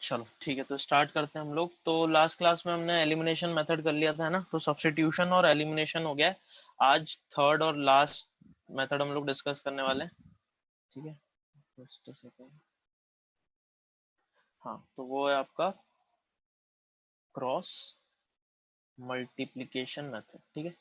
चलो ठीक है, तो स्टार्ट करते हैं हम लोग। तो लास्ट क्लास में हमने एलिमिनेशन मेथड कर लिया था, है ना। तो सब्स्टिट्यूशन और एलिमिनेशन हो गया। आज थर्ड और लास्ट मेथड हम लोग डिस्कस करने वाले हैं, ठीक है। Just a second। हाँ, तो वो है आपका क्रॉस मल्टीप्लिकेशन मेथड, ठीक है।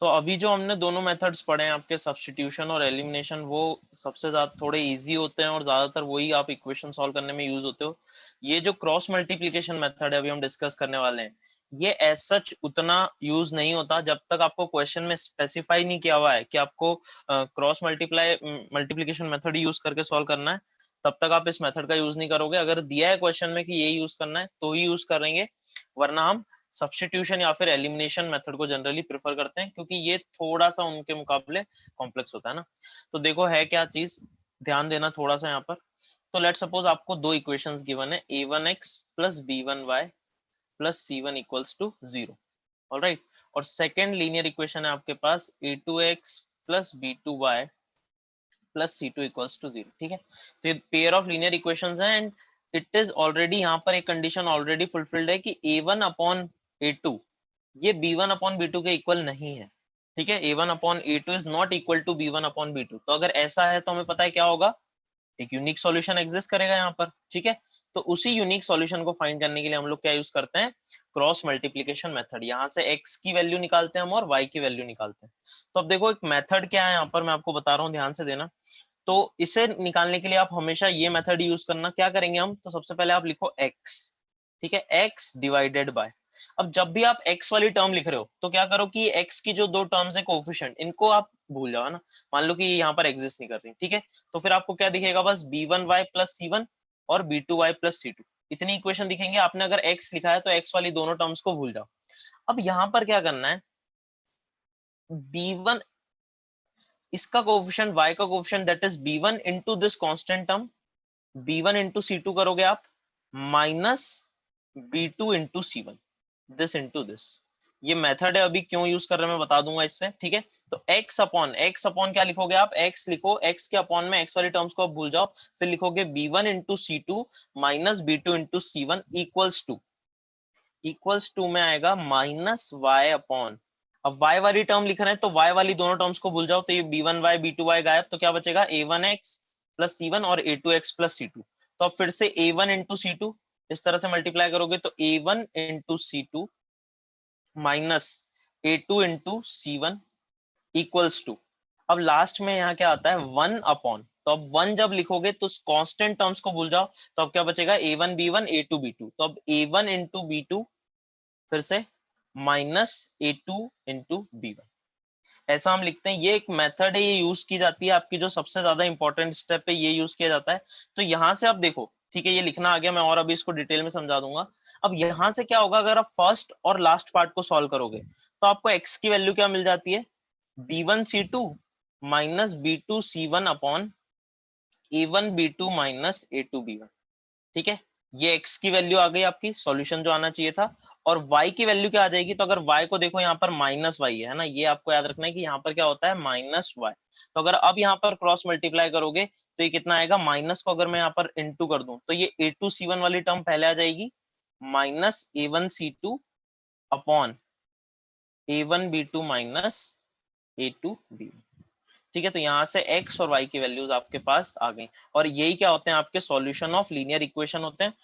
तो अभी जो हमने दोनों मेथड्स पढ़े हैं आपके, सब्स्टिट्यूशन और एलिमिनेशन, वो सबसे ज्यादा थोड़े इजी होते हैं और ज्यादातर वही आप इक्वेशन सॉल्व करने में यूज होते हो। ये जो क्रॉस मल्टीप्लिकेशन मेथड है अभी हम डिस्कस करने वाले हैं, ये एज सच उतना यूज नहीं होता जब तक आपको क्वेश्चन में स्पेसिफाई नहीं किया हुआ है कि आपको क्रॉस मल्टीप्लिकेशन मेथड यूज करके सॉल्व करना है। तब तक आप इस मेथड का यूज नहीं करोगे। अगर दिया है क्वेश्चन में कि ये यूज करना है तो ही यूज करेंगे, वरना हम सब्स्टिट्यूशन या फिर एलिमिनेशन मेथड को जनरली प्रेफर करते हैं, क्योंकि ये थोड़ा सा उनके मुकाबले कॉम्प्लेक्स होता है ना। तो देखो है क्या चीज, ध्यान देना थोड़ा सा यहाँ पर। तो लेट सपोज आपको दो इक्वेशंस गिवन है, a1x plus b1y plus c1 equals to 0। Alright. और सेकेंड लीनियर इक्वेशन है आपके पास a2x plus b2y plus c2 equals to 0, ठीक है। तो ये पेयर ऑफ लीनियर इक्वेशंस हैं एंड इट इज ऑलरेडी, यहाँ पर एक कंडीशन ऑलरेडी फुलफिल्ड है कि a1 अपॉन a2 ये b1 अपॉन b2 के इक्वल नहीं है, ठीक है। a1 upon a2 is not equal to b1 upon b2। तो अगर ऐसा है तो हमें पता है क्या होगा, एक यूनिक सॉल्यूशन एग्जिस्ट करेगा यहाँ पर, ठीक है। तो उसी यूनिक सॉल्यूशन को फाइंड करने के लिए हम लोग क्या यूज करते हैं, क्रॉस मल्टीप्लिकेशन मेथड। यहाँ से x की वैल्यू निकालते हैं हम और y की वैल्यू निकालते हैं। तो अब देखो एक मेथड क्या है यहाँ पर, मैं आपको बता रहा हूँ, ध्यान से देना। तो इसे निकालने के लिए आप हमेशा ये मेथड यूज करना। क्या करेंगे हम, तो सबसे पहले आप लिखो x, ठीक है, x डिवाइडेड बाय। अब जब भी आप x वाली टर्म लिख रहे हो तो क्या करो कि x की जो दो टर्म्स है कोएफिशिएंट, इनको आप भूल जाओ ना। मान लो कि यहाँ पर एग्जिस्ट नहीं कर रही, ठीक है। तो फिर आपको क्या दिखेगा, बस b1y प्लस c1 और b2y प्लस c2, इतनी इक्वेशन दिखेंगे। आपने अगर x लिखा है तो x वाली दोनों टर्म्स को भूल जाओ। अब यहाँ पर क्या करना है, b1, इसका कोएफिशिएंट y का coefficient that is b1 into this constant term, b1 into c2 करोगे आप, minus b2 into c1, this into this. ये मेथड है, अभी क्यों यूज कर रहे हैं मैं बता दूंगा इससे, ठीक है। तो x अपॉन क्या लिखोगे आप, x लिखो, x के अपॉन में x वाली टर्म्स को आप भूल जाओ, फिर लिखोगे b1 into c2 minus b2 into c1 equals to में आएगा माइनस y अपॉन, अब y वाली टर्म लिख रहे हैं तो y वाली दोनों टर्म्स को भूल जाओ, तो ये b1y b2y गायब, तो क्या बचेगा a1x प्लस c1 और a2x प्लस c2। तो अब फिर से a1 इंटू c2 इस तरह से मल्टीप्लाई करोगे तो a1 into c2 minus a2 into c1 equals to, अब लास्ट में यहाँ क्या आता है, वन अपॉन। तो अब वन जब लिखोगे तो कांस्टेंट टर्म्स को भूल जाओ, तो अब क्या बचेगा a1 b1 a2 b2। तो अब a1 इंटू b2 फिर से माइनस a2 इंटू b1, ऐसा हम लिखते हैं। ये एक मेथड है, ये यूज की जाती है आपकी जो सबसे ज्यादा इंपॉर्टेंट स्टेप है, ये यूज किया जाता है। तो यहां से आप देखो, ठीक है, ये लिखना आ गया, मैं और अभी इसको डिटेल में समझा दूंगा। अब यहां से क्या होगा, अगर आप फर्स्ट और लास्ट पार्ट को सॉल्व करोगे तो आपको x की वैल्यू क्या मिल जाती है, b1 c2 minus b2 c1 upon a1 b2 minus a2 b1, ठीक है। ये x की वैल्यू आ गई आपकी, सॉल्यूशन जो आना चाहिए था। और y की वैल्यू क्या आ जाएगी, तो अगर y को देखो यहाँ पर माइनस y है ना, ये आपको याद रखना है कि यहाँ पर क्या होता है, माइनस y। तो अगर अब यहाँ पर क्रॉस मल्टीप्लाई करोगे तो ये कितना आएगा, माइनस को अगर मैं यहाँ पर इंटू कर दूं तो ये a2 c1 वाली टर्म पहले आ जाएगी, minus a1 c2 upon a1 b2 minus a2 b1, ठीक है। तो यहाँ से x और y की वैल्यूज आपके पास आ गई, और यही क्या होते हैं, आपके सॉल्यूशन ऑफ लीनियर इक्वेशन होते हैं।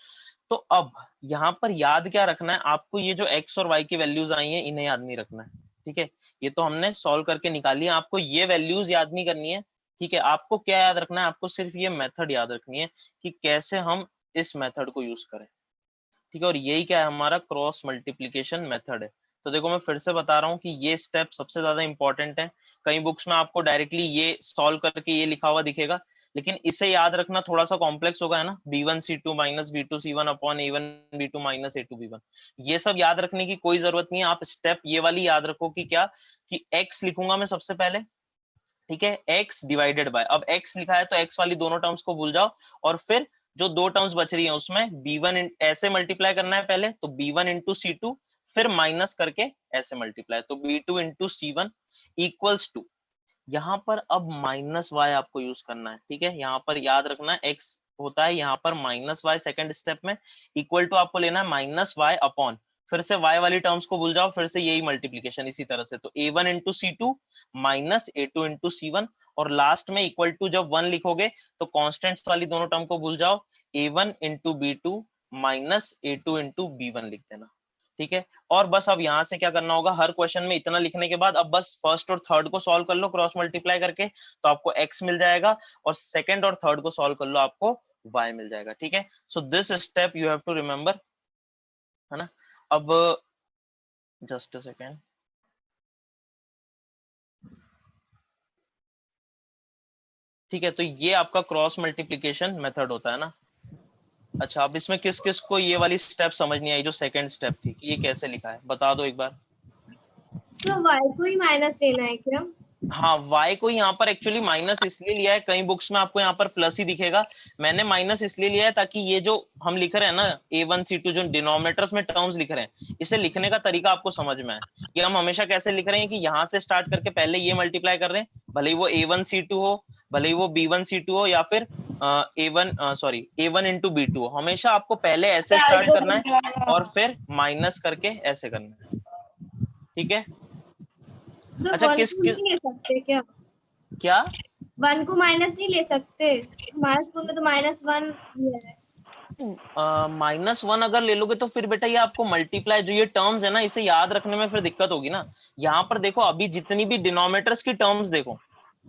तो अब यहाँ पर याद क्या रखना है आपको, ये जो x और y की वैल्यूज आई हैं इन्हें याद नहीं रखना है, ठीक है। ये तो हमने सॉल्व करके निकाली है, आपको ये वैल्यूज याद नहीं करनी है, ठीक है। आपको क्या याद रखना है, आपको सिर्फ ये मेथड याद रखनी है कि कैसे हम इस मेथड को यूज करें, ठीक है। और यही क्या है, हमारा क्रॉस मल्टीप्लिकेशन मेथड है। तो देखो मैं फिर से बता रहा हूँ कि ये स्टेप सबसे ज्यादा इंपॉर्टेंट है। कई बुक्स में आपको डायरेक्टली ये सॉल्व करके ये लिखा हुआ दिखेगा, लेकिन इसे याद रखना थोड़ा सा कॉम्प्लेक्स होगा, है ना। b1 c2 minus b2 c1 upon a1 b2 minus a2 b1, ये सब याद रखने की कोई जरूरत नहीं है। आप स्टेप ये वाली याद रखो कि क्या, कि x लिखूंगा मैं सबसे पहले, ठीक है, x डिवाइडेड बाय, अब x लिखा है तो x वाली दोनों टर्म्स को भूल जाओ, और फिर जो दो टर्म्स बच रही हैं उसमें b1 ऐसे मल्टीप्लाई करना है पहले, तो b1 इंटू c2 फिर माइनस करके ऐसे मल्टीप्लाई, तो b2 into c1 equals to, यहाँ पर अब माइनस वाई आपको यूज करना है, ठीक है। यहाँ पर याद रखना x होता है यहाँ पर माइनस वाई सेकेंड स्टेप में, इक्वल टू आपको लेना है माइनस वाई अपॉन, फिर से y वाली टर्म्स को भूल जाओ, फिर से यही मल्टीप्लीकेशन इसी तरह से, तो a1 into C2 minus a2 into C1, और लास्ट में इक्वल टू जब 1 लिखोगे तो कॉन्स्टेंट्स वाली दोनों टर्म को भूल जाओ, a1 into B2 minus a2 into B1 लिख देना, ठीक है। और बस अब यहाँ से क्या करना होगा, हर क्वेश्चन में इतना लिखने के बाद अब बस फर्स्ट और थर्ड को सॉल्व कर लो क्रॉस मल्टीप्लाई करके, तो आपको x मिल जाएगा, और सेकंड और थर्ड को सॉल्व कर लो, आपको y मिल जाएगा, ठीक है। So this step you have to remember, है ना। अब जस्ट अ सेकेंड, ठीक है, तो ये आपका क्रॉस मल्टीप्लीकेशन मेथड होता है ना। अच्छा, अब इसमें किस किस को ये वाली स्टेप समझ नहीं आई जो सेकंड स्टेप थी, कि ये कैसे लिखा है, बता दो एक बार। सर y को ही माइनस लेना है क्या? हाँ, y को यहाँ पर एक्चुअली माइनस इसलिए लिया है, कई बुक्स में आपको यहाँ पर प्लस ही दिखेगा, मैंने माइनस इसलिए लिया है ताकि ये जो हम लिख रहे हैं ना a1 c2 जो डिनोमिनेटर्स में टर्म्स लिख रहे हैं, इसे लिखने का तरीका आपको समझ में आए कि हम हमेशा कैसे लिख रहे हैं, कि यहाँ से स्टार्ट करके पहले ये मल्टीप्लाई कर रहे हैं, भले ही वो a1 c2 हो, भले ही वो b1 c2 हो, या फिर a1 इंटू b2 हो, हमेशा आपको पहले ऐसे स्टार्ट करना है और फिर माइनस करके ऐसे करना है, ठीक है। सर अच्छा, 1 किस को किस नहीं ले सकते क्या? क्या 1 को माइनस नहीं ले सकते? हमारे स्कूल में तो -1 है। -1 अगर ले लोगे तो फिर बेटा ये आपको मल्टीप्लाई, जो ये टर्म्स है ना, इसे याद रखने में फिर दिक्कत होगी ना। यहाँ पर देखो, अभी जितनी भी डिनोमिनेटर्स की टर्म्स देखो,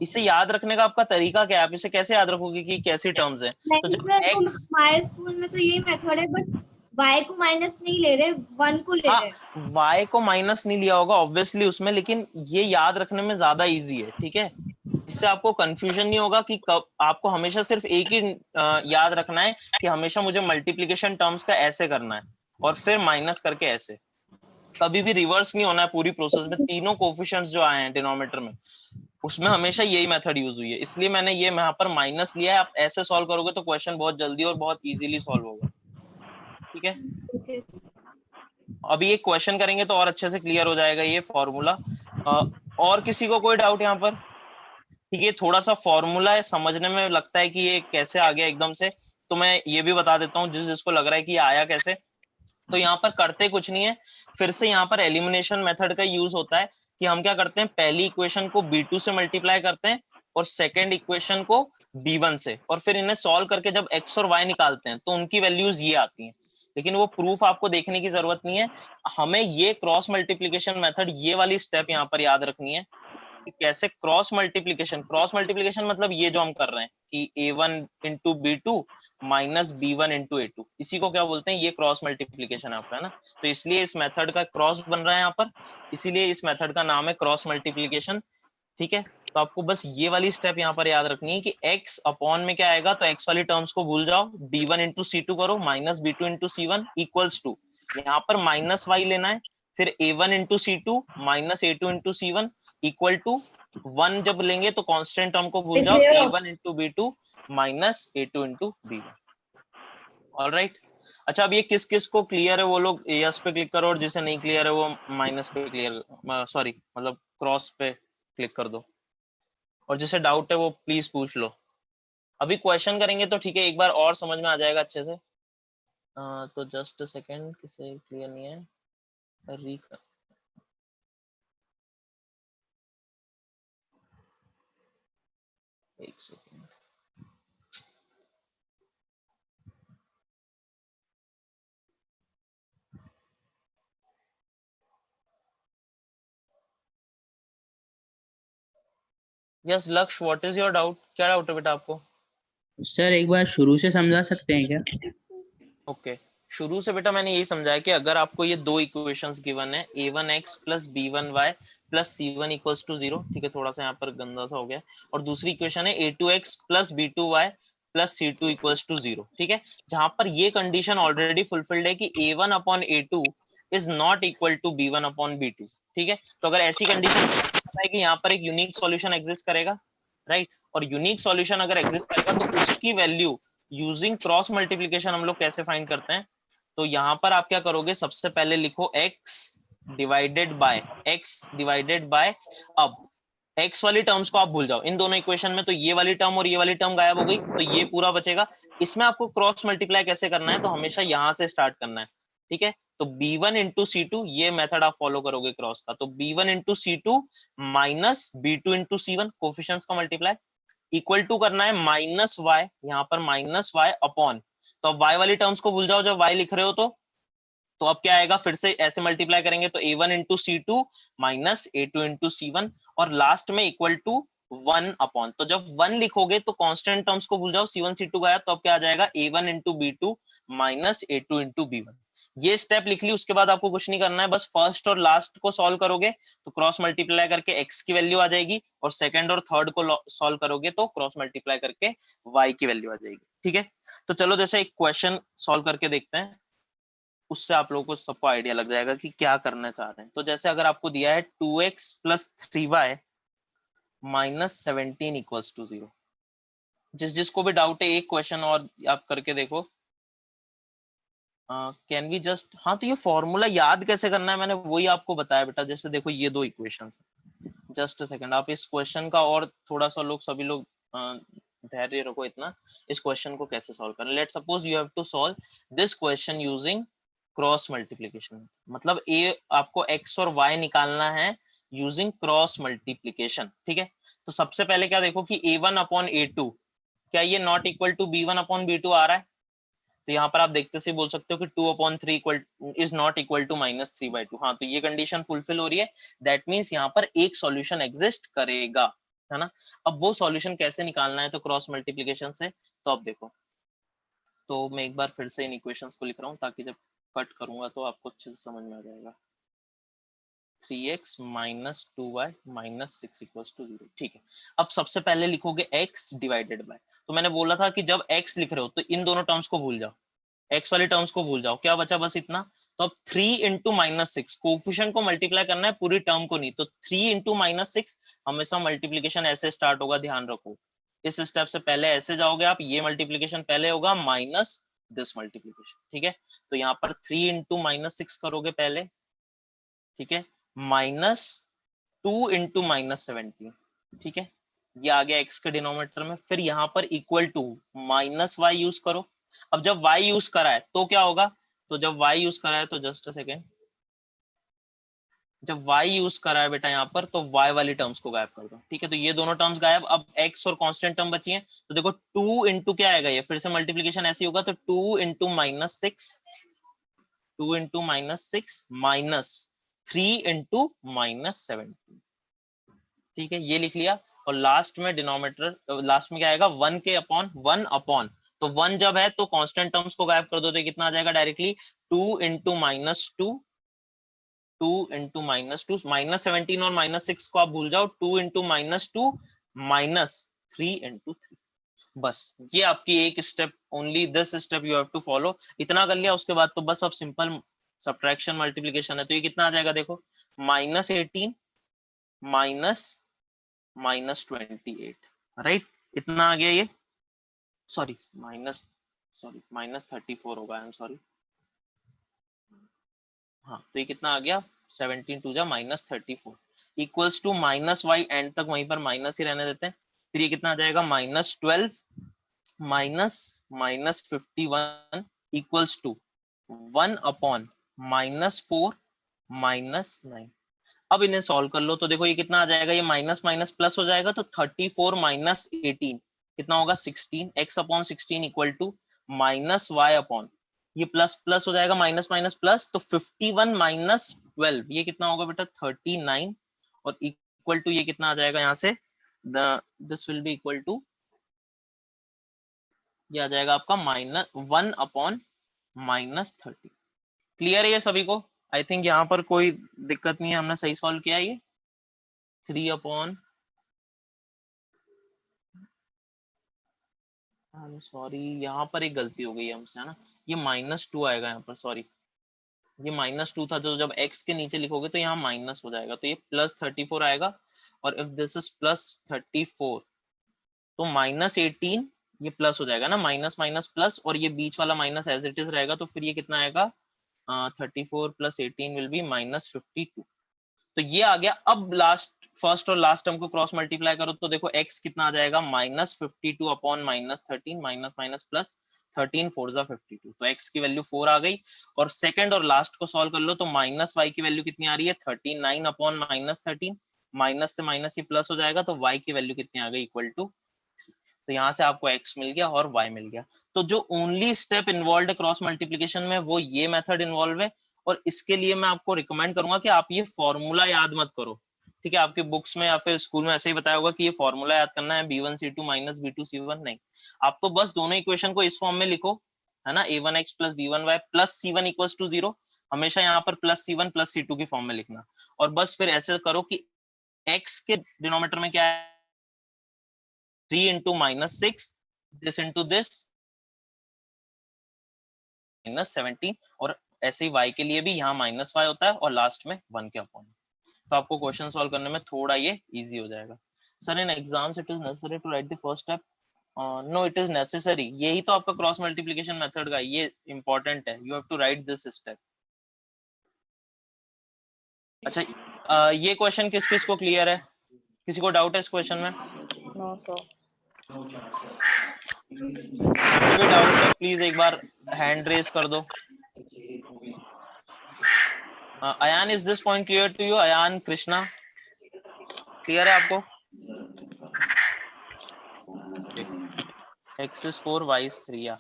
इसे याद रखने का आपका तरीका क्या है, आप इसे कैसे याद रखोगे कि कैसी टर्म्स है। तो नहीं जब सर, तो x, हमारे स्कूल में तो यही मेथड है, बट y को माइनस नहीं ले रहे, 1 को ले हाँ, रहे। y को माइनस नहीं लिया होगा ऑब्वियसली उसमें, लेकिन ये याद रखने में ज्यादा इजी है, ठीक है। इससे आपको कंफ्यूजन नहीं होगा कि कब, आपको हमेशा सिर्फ एक ही याद रखना है कि हमेशा मुझे मल्टीप्लीकेशन टर्म्स का ऐसे करना है और फिर माइनस करके ऐसे, कभी भी रिवर्स नहीं होना है पूरी प्रोसेस में। तीनों कोफिशिएंट्स जो आए हैं डिनोमिनेटर में, उसमें हमेशा यही मेथड यूज हुई है, इसलिए मैंने ये यहाँ पर माइनस लिया है। आप ऐसे सॉल्व करोगे तो क्वेश्चन बहुत जल्दी और बहुत इजीली सॉल्व होगा, ठीक है। ओके। अभी एक क्वेश्चन करेंगे तो और अच्छे से क्लियर हो जाएगा ये फॉर्मूला। और किसी को कोई डाउट यहाँ पर? ठीक है, थोड़ा सा फॉर्मूला है, समझने में लगता है कि ये कैसे आ गया एकदम से, तो मैं ये भी बता देता हूँ जिसको लग रहा है कि ये आया कैसे। तो यहाँ पर करते कुछ नहीं है, फिर से यहाँ पर एलिमिनेशन मेथड का यूज होता है, कि हम क्या करते हैं, पहली इक्वेशन को b2 से मल्टीप्लाई करते हैं और सेकेंड इक्वेशन को b1 से, और फिर इन्हें सॉल्व करके जब x और y निकालते हैं तो उनकी वैल्यूज ये आती हैं। लेकिन वो प्रूफ आपको देखने की जरूरत नहीं है, हमें ये क्रॉस मल्टीप्लीकेशन मेथड, ये वाली स्टेप यहाँ पर याद रखनी है कि कैसे क्रॉस मल्टीप्लीकेशन मतलब ये जो हम कर रहे हैं कि a1 into b2 minus b1 into a2, इसी को क्या बोलते हैं, ये क्रॉस मल्टीप्लीकेशन है आपका, है ना। तो इसलिए इस मेथड का क्रॉस बन रहा है यहाँ पर, इसीलिए इस मेथड का नाम है क्रॉस मल्टीप्लीकेशन, ठीक है। तो आपको बस ये वाली स्टेप यहाँ पर याद रखनी है कि x अपॉन में क्या आएगा, तो x वाली टर्म्स को भूल जाओ, b1 इंटू c2 करो minus b2 into c1 equals to, यहाँ पर माइनस y लेना है, फिर a1 into c2 minus a2 into c1 equal to 1, जब लेंगे तो कांस्टेंट टर्म को भूल जाओ, a1 into b2 minus a2 into b1। Alright. अच्छा, अब ये किस किस को क्लियर है वो लोग यस पे क्लिक करो, और जिसे नहीं क्लियर है वो माइनस पे क्लियर, सॉरी मतलब क्रॉस पे क्लिक कर दो, और जिसे डाउट है वो प्लीज पूछ लो। अभी क्वेश्चन करेंगे तो ठीक है, एक बार और समझ में आ जाएगा अच्छे से। तो जस्ट सेकेंड, किसे क्लियर नहीं है, री एक सेकेंड। यस लक्ष्य, व्हाट इज योर डाउट, क्या डाउट है बेटा आपको? सर एक बार शुरू से समझा सकते हैं क्या? ओके, शुरू से बेटा मैंने यही समझाया कि अगर आपको ये दो इक्वेशंस गिवन है, a1x plus b1y plus c1 equals to 0, ठीक है, थोड़ा सा यहाँ पर गंदा सा हो गया, और दूसरी इक्वेशन है a2x plus b2y plus c2 equals to 0, ठीक है। जहां पर ये कंडीशन ऑलरेडी फुलफिल्ड है कि a1 upon a2 is not equal to b1 upon b2, ठीक है। तो अगर ऐसी कंडीशन है कि यहाँ पर एक यूनिक सॉल्यूशन एग्जिस्ट करेगा, राइट, और यूनिक सॉल्यूशन अगर एग्जिस्ट करेगा तो उसकी वैल्यू यूजिंग क्रॉस मल्टीप्लीकेशन हम लोग कैसे फाइंड करते हैं। तो यहाँ पर आप क्या करोगे, सबसे पहले लिखो x डिवाइडेड बाय अब एक्स वाली टर्म्स को आप भूल जाओ इन दोनों इक्वेशन में, तो ये वाली टर्म और ये वाली टर्म गायब हो गई, तो ये पूरा बचेगा। इसमें आपको क्रॉस मल्टीप्लाई कैसे करना है, तो हमेशा यहां से स्टार्ट करना है, ठीक है। तो b1 इंटू c2 ये मेथड आप फॉलो करोगे क्रॉस का, तो b1 into c2 minus b2 into c1 coefficients का मल्टीप्लाई इक्वल टू करना है माइनस वाई, यहाँ पर माइनस वाई अपॉन, तो अब वाई वाली टर्म्स को भूल जाओ जब वाई लिख रहे हो तो अब क्या आएगा, फिर से ऐसे मल्टीप्लाई करेंगे तो a1 into c2 minus a2 into c1 और लास्ट में इक्वल टू 1 अपॉन, तो जब 1 लिखोगे तो कांस्टेंट टर्म्स को भूल जाओ, c1 c2 गया, तो अब क्या आ जाएगा a1 into b2 minus a2 into b1। ये स्टेप लिख ली, उसके बाद आपको कुछ नहीं करना है, बस फर्स्ट और लास्ट को सॉल्व करोगे तो क्रॉस मल्टीप्लाई करके x की वैल्यू आ जाएगी, और सेकंड और थर्ड को सॉल्व करोगे तो क्रॉस मल्टीप्लाई करके y की वैल्यू आ जाएगी, ठीक है। तो चलो जैसे एक क्वेश्चन सॉल्व करके देखते हैं, उससे आप लोगों को सबको आइडिया लग जाएगा कि क्या करना चाह रहे हैं। तो जैसे अगर आपको दिया है 2x plus 3y minus 17 equals to 0, जिसको भी डाउट है एक क्वेश्चन और आप करके देखो। कैन वी जस्ट, हाँ तो ये फॉर्मूला याद कैसे करना है मैंने वही आपको बताया बेटा। जैसे देखो ये दो इक्वेशंस, जस्ट अ सेकंड, आप इस क्वेश्चन का और थोड़ा सा लोग सभी लोग धैर्य रखो इतना, इस क्वेश्चन को कैसे सॉल्व करें। Let suppose you have to solve this question using cross multiplication, मतलब ए आपको x और y निकालना है यूजिंग क्रॉस मल्टीप्लिकेशन, ठीक है। तो सबसे पहले क्या देखो कि a1 अपॉन a2 क्या ये not equal to b1 upon b2 आ रहा है, तो यहाँ पर आप देखते से बोल सकते हो कि 2 upon 3 equal is not equal to minus 3/2, हाँ तो ये कंडीशन फुलफिल हो रही है, दैट मीन्स यहाँ पर एक सॉल्यूशन एग्जिस्ट करेगा, है ना। अब वो सॉल्यूशन कैसे निकालना है, तो क्रॉस मल्टीप्लिकेशन से। तो अब देखो, तो मैं एक बार फिर से इन इक्वेशंस को लिख रहा हूँ ताकि जब कट करूंगा तो आपको अच्छे से समझ में आ जाएगा। 3x minus 2y minus 6 equals to 0, ठीक है। अब सबसे पहले लिखोगे x डिवाइडेड बाय, तो मैंने बोला था कि जब x लिख रहे हो तो इन दोनों टर्म्स को भूल जाओ, x वाली टर्म्स को भूल जाओ, क्या बचा बस इतना। तो अब 3 इंटू माइनस 6 कोफिशिएंट को मल्टीप्लाई करना है, पूरी टर्म को नहीं, तो 3 इंटू माइनस 6 हमेशा मल्टीप्लीकेशन ऐसे स्टार्ट होगा, ध्यान रखो इस स्टेप से पहले ऐसे जाओगे आप, ये मल्टीप्लीकेशन पहले होगा माइनस दिस मल्टीप्लीकेशन, ठीक है। तो यहाँ पर 3 इंटू माइनस 6 करोगे पहले, ठीक है, माइनस 2 इंटू माइनस 17, ठीक है, ये आ गया x के डिनोमिनेटर में। फिर यहाँ पर equal to minus y use करो। अब जब y यूज करा है तो क्या होगा, तो जब y यूज करा है तो जस्ट अ सेकेंड, जब y यूज करा है बेटा यहाँ पर तो y वाली टर्म्स को गायब कर दो, ठीक है। तो ये दोनों टर्म्स गायब, अब x और कांस्टेंट टर्म बची है, तो देखो 2 इंटू क्या आएगा, ये फिर से मल्टीप्लीकेशन ऐसे होगा, तो 2 into minus 6, 2 into minus 6 minus 3 into minus 17, ठीक है, ये लिख लिया। और लास्ट में डिनोमिनेटर, लास्ट में क्या आएगा 1 के अपॉन 1 अपॉन, तो 1 जब है तो कांस्टेंट टर्म्स को गायब कर दो, तो कितना आ जाएगा directly 2 into minus 2, 2 into minus 2, minus 17 और माइनस 6 को आप भूल जाओ, 2 इंटू माइनस 2 माइनस 3 इंटू 3, बस ये आपकी एक step, only this step you have to follow. इतना कर लिया, उसके बाद तो बस अब सिंपल सब्ट्रैक्शन मल्टीप्लिकेशन है, तो ये कितना आ जाएगा देखो, माइनस 18 माइनस माइनस 28, राइट, इतना आ गया ये, सॉरी माइनस 34 होगा, आई एम सॉरी, हाँ तो ये कितना आ गया 17 टू जा minus 34 equals to minus y, end तक वहीं पर माइनस ही रहने देते हैं। फिर ये कितना आ जाएगा minus 12 minus minus 51 equals to 1 upon minus 4 minus 9। अब इन्हें सॉल्व कर लो, तो देखो ये कितना आ जाएगा, ये माइनस माइनस प्लस हो जाएगा, तो 34 माइनस 18 कितना होगा 16, x upon 16 equal to minus y upon, ये प्लस प्लस हो जाएगा, माइनस माइनस प्लस, तो 51 माइनस 12 ये कितना होगा बेटा 39, और इक्वल टू ये कितना आ जाएगा यहाँ से, this will be equal to, ये आ जाएगा आपका माइनस 1 अपॉन माइनस 30। क्लियर है ये सभी को, आई थिंक यहाँ पर कोई दिक्कत नहीं है, हमने सही सॉल्व किया है ये 3 अपॉन, सॉरी यहाँ पर एक गलती हो गई है हमसे, है ना, ये -2 आएगा यहाँ पर, सॉरी ये -2 था, तो जब x के नीचे लिखोगे तो यहाँ माइनस हो जाएगा, तो ये +34 आएगा, और इफ दिस इज +34 तो -18 ये प्लस हो जाएगा ना, माइनस माइनस प्लस, और ये बीच वाला माइनस एज इट इज रहेगा, तो फिर ये कितना आएगा 34 + 18 विल बी -52, तो ये आ गया। अब लास्ट फर्स्ट और लास्ट टर्म को क्रॉस मल्टीप्लाई करो तो देखो x कितना आ जाएगा -52 अपॉन -13 माइनस माइनस प्लस 13 4 जा 52, तो x की वैल्यू 4 आ गई। और सेकंड और लास्ट को सॉल्व कर लो तो माइनस y की वैल्यू कितनी आ रही है 39 अपॉन -13, माइनस से माइनस ये प्लस हो जाएगा तो y की वैल्यू कितनी आ गई इक्वल टू, तो यहाँ से आपको x मिल गया और y मिल गया। तो जो only step involve cross multiplication में वो ये मेथड इन्वॉल्व है, और इसके लिए मैं आपको रिकमेंड करूंगा कि आप ये फॉर्मूला याद मत करो, ठीक है। आपके बुक्स में या फिर स्कूल में ऐसे ही बताया होगा कि ये फॉर्मूला याद करना है b1c2 माइनस b2c1, नहीं, आप तो बस दोनों इक्वेशन को इस फॉर्म में लिखो, है ना, a1x plus b1y plus c1 equals to 0, हमेशा यहाँ पर प्लस c1 प्लस c2 की फॉर्म में लिखना, और बस फिर ऐसे करो कि x के डिनोमिनेटर में क्या है 3 into -6, this into this -17, और ऐसे ही y के लिए भी यहाँ -y होता है और लास्ट में 1 के अपॉन, तो आपको क्वेश्चन सॉल्व करने में थोड़ा ये इजी हो जाएगा। Sir in exams it is necessary to write the first step, no it is necessary, यही तो आपका क्रॉस मल्टीप्लिकेशन मेथड का ये इंपॉर्टेंट है, you have to write this step. अच्छा, ये क्वेश्चन किस किस को क्लियर है, किसी को डाउट है इस क्वेश्चन में? No sir. कोई डाउट है प्लीज एक बार हैंड रेज कर दो। Ayaan, is this point clear to you? Ayaan, Krishna, clear है आपको? x is 4 y is 3, या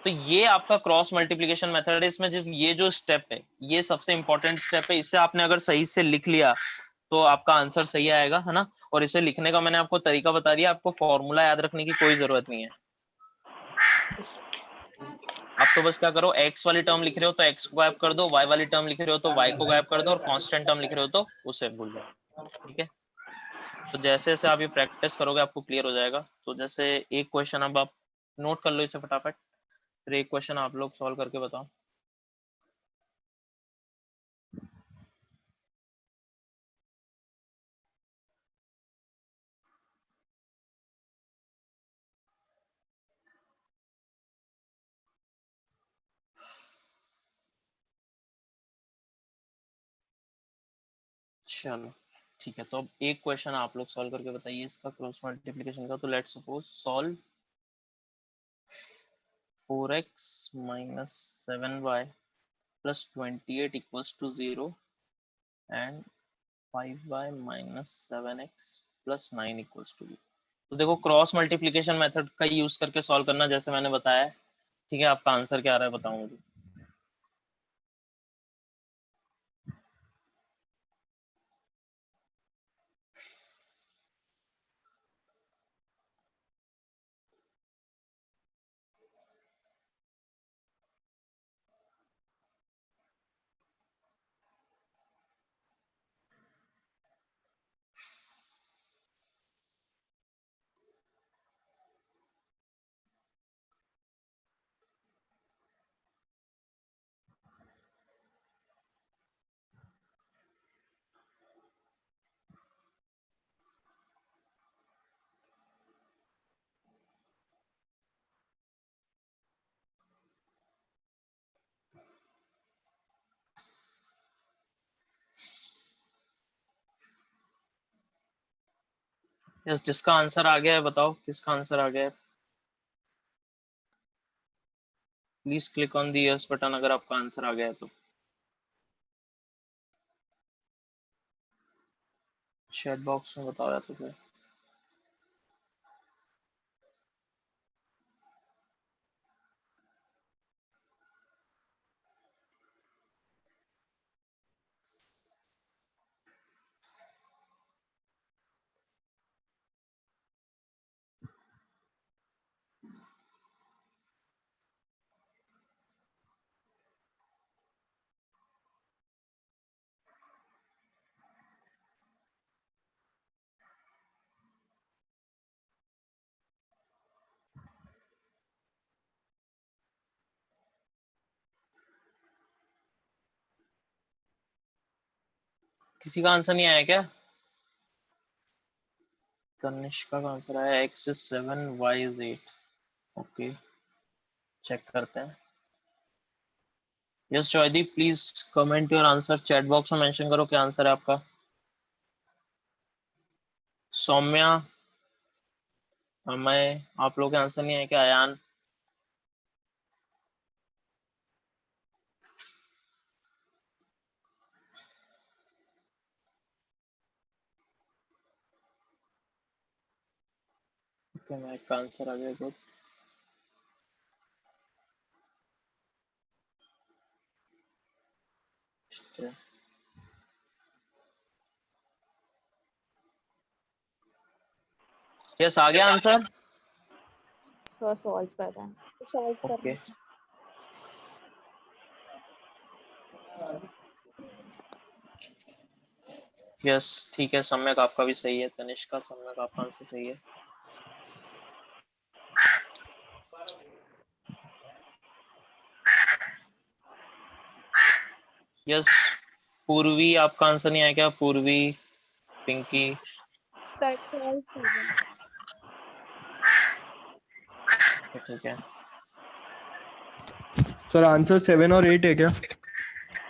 तो ये आपका क्रॉस मल्टीप्लिकेशन मेथड है। इसमें जो ये जो स्टेप है ये सबसे इंपॉर्टेंट स्टेप है, इसे आपने अगर सही से लिख लिया तो आपका आंसर सही आएगा, है ना। और इसे लिखने का मैंने आपको तरीका बता दिया, आपको फॉर्मूला याद रखने की कोई जरूरत नहीं है। आप तो बस क्या करो, x वाली टर्म लिख रहे हो तो x को गायब कर दो, y वाली टर्म लिख रहे हो तो y को गायब कर दो, और कांस्टेंट टर्म लिख रहे हो तो उसे भूल जाओ, ठीक है। तो जैसे जैसे आप ये प्रैक्टिस करोगे आपको क्लियर हो जाएगा। तो जैसे एक क्वेश्चन अब आप नोट कर लो इसे फटाफट, फिर एक क्वेश्चन आप लोग सॉल्व करके बताओ। चलो ठीक है, तो अब एक क्वेश्चन आप लोग सॉल्व करके बताइए इसका क्रॉस मल्टीप्लिकेशन का। तो let's suppose solve 4x minus 7y plus 28 equals to 0 and 5y minus 7x plus 9 equals to 0। तो देखो क्रॉस मल्टीप्लिकेशन मेथड का यूज करके सॉल्व करना जैसे मैंने बताया, ठीक है। आपका आंसर क्या आ रहा है बताओ मुझे। यस, जिसका आंसर आ गया है बताओ किसका आंसर आ गया है। Please click on the yes button अगर आपका आंसर आ गया है तो। चैट बॉक्स में बताओ या तो फिर किसी का आंसर नहीं आया क्या? तनिष्का का आंसर आया x is 7 y is 8। Okay, check करते हैं। Yes Joydeep, please comment your answer, chat box में मेंशन करो क्या आंसर है आपका। सौम्या, मैं, आप लोग के आंसर नहीं है क्या? अयान, ओके मैं का आंसर आ गया। गुड। यस, आ गया आंसर। सर सॉल्व कर रहे हैं। ओके, यस ठीक है, सम्यक आपका भी सही है। तनिष्का, सम्यक आपका आंसर सही है। यस, पूर्वी आपका आंसर नहीं आया क्या? पूर्वी, पिंकी, सर सॉल्व कर रहे हैं। ठीक है। सर आंसर 7 और 8 है क्या?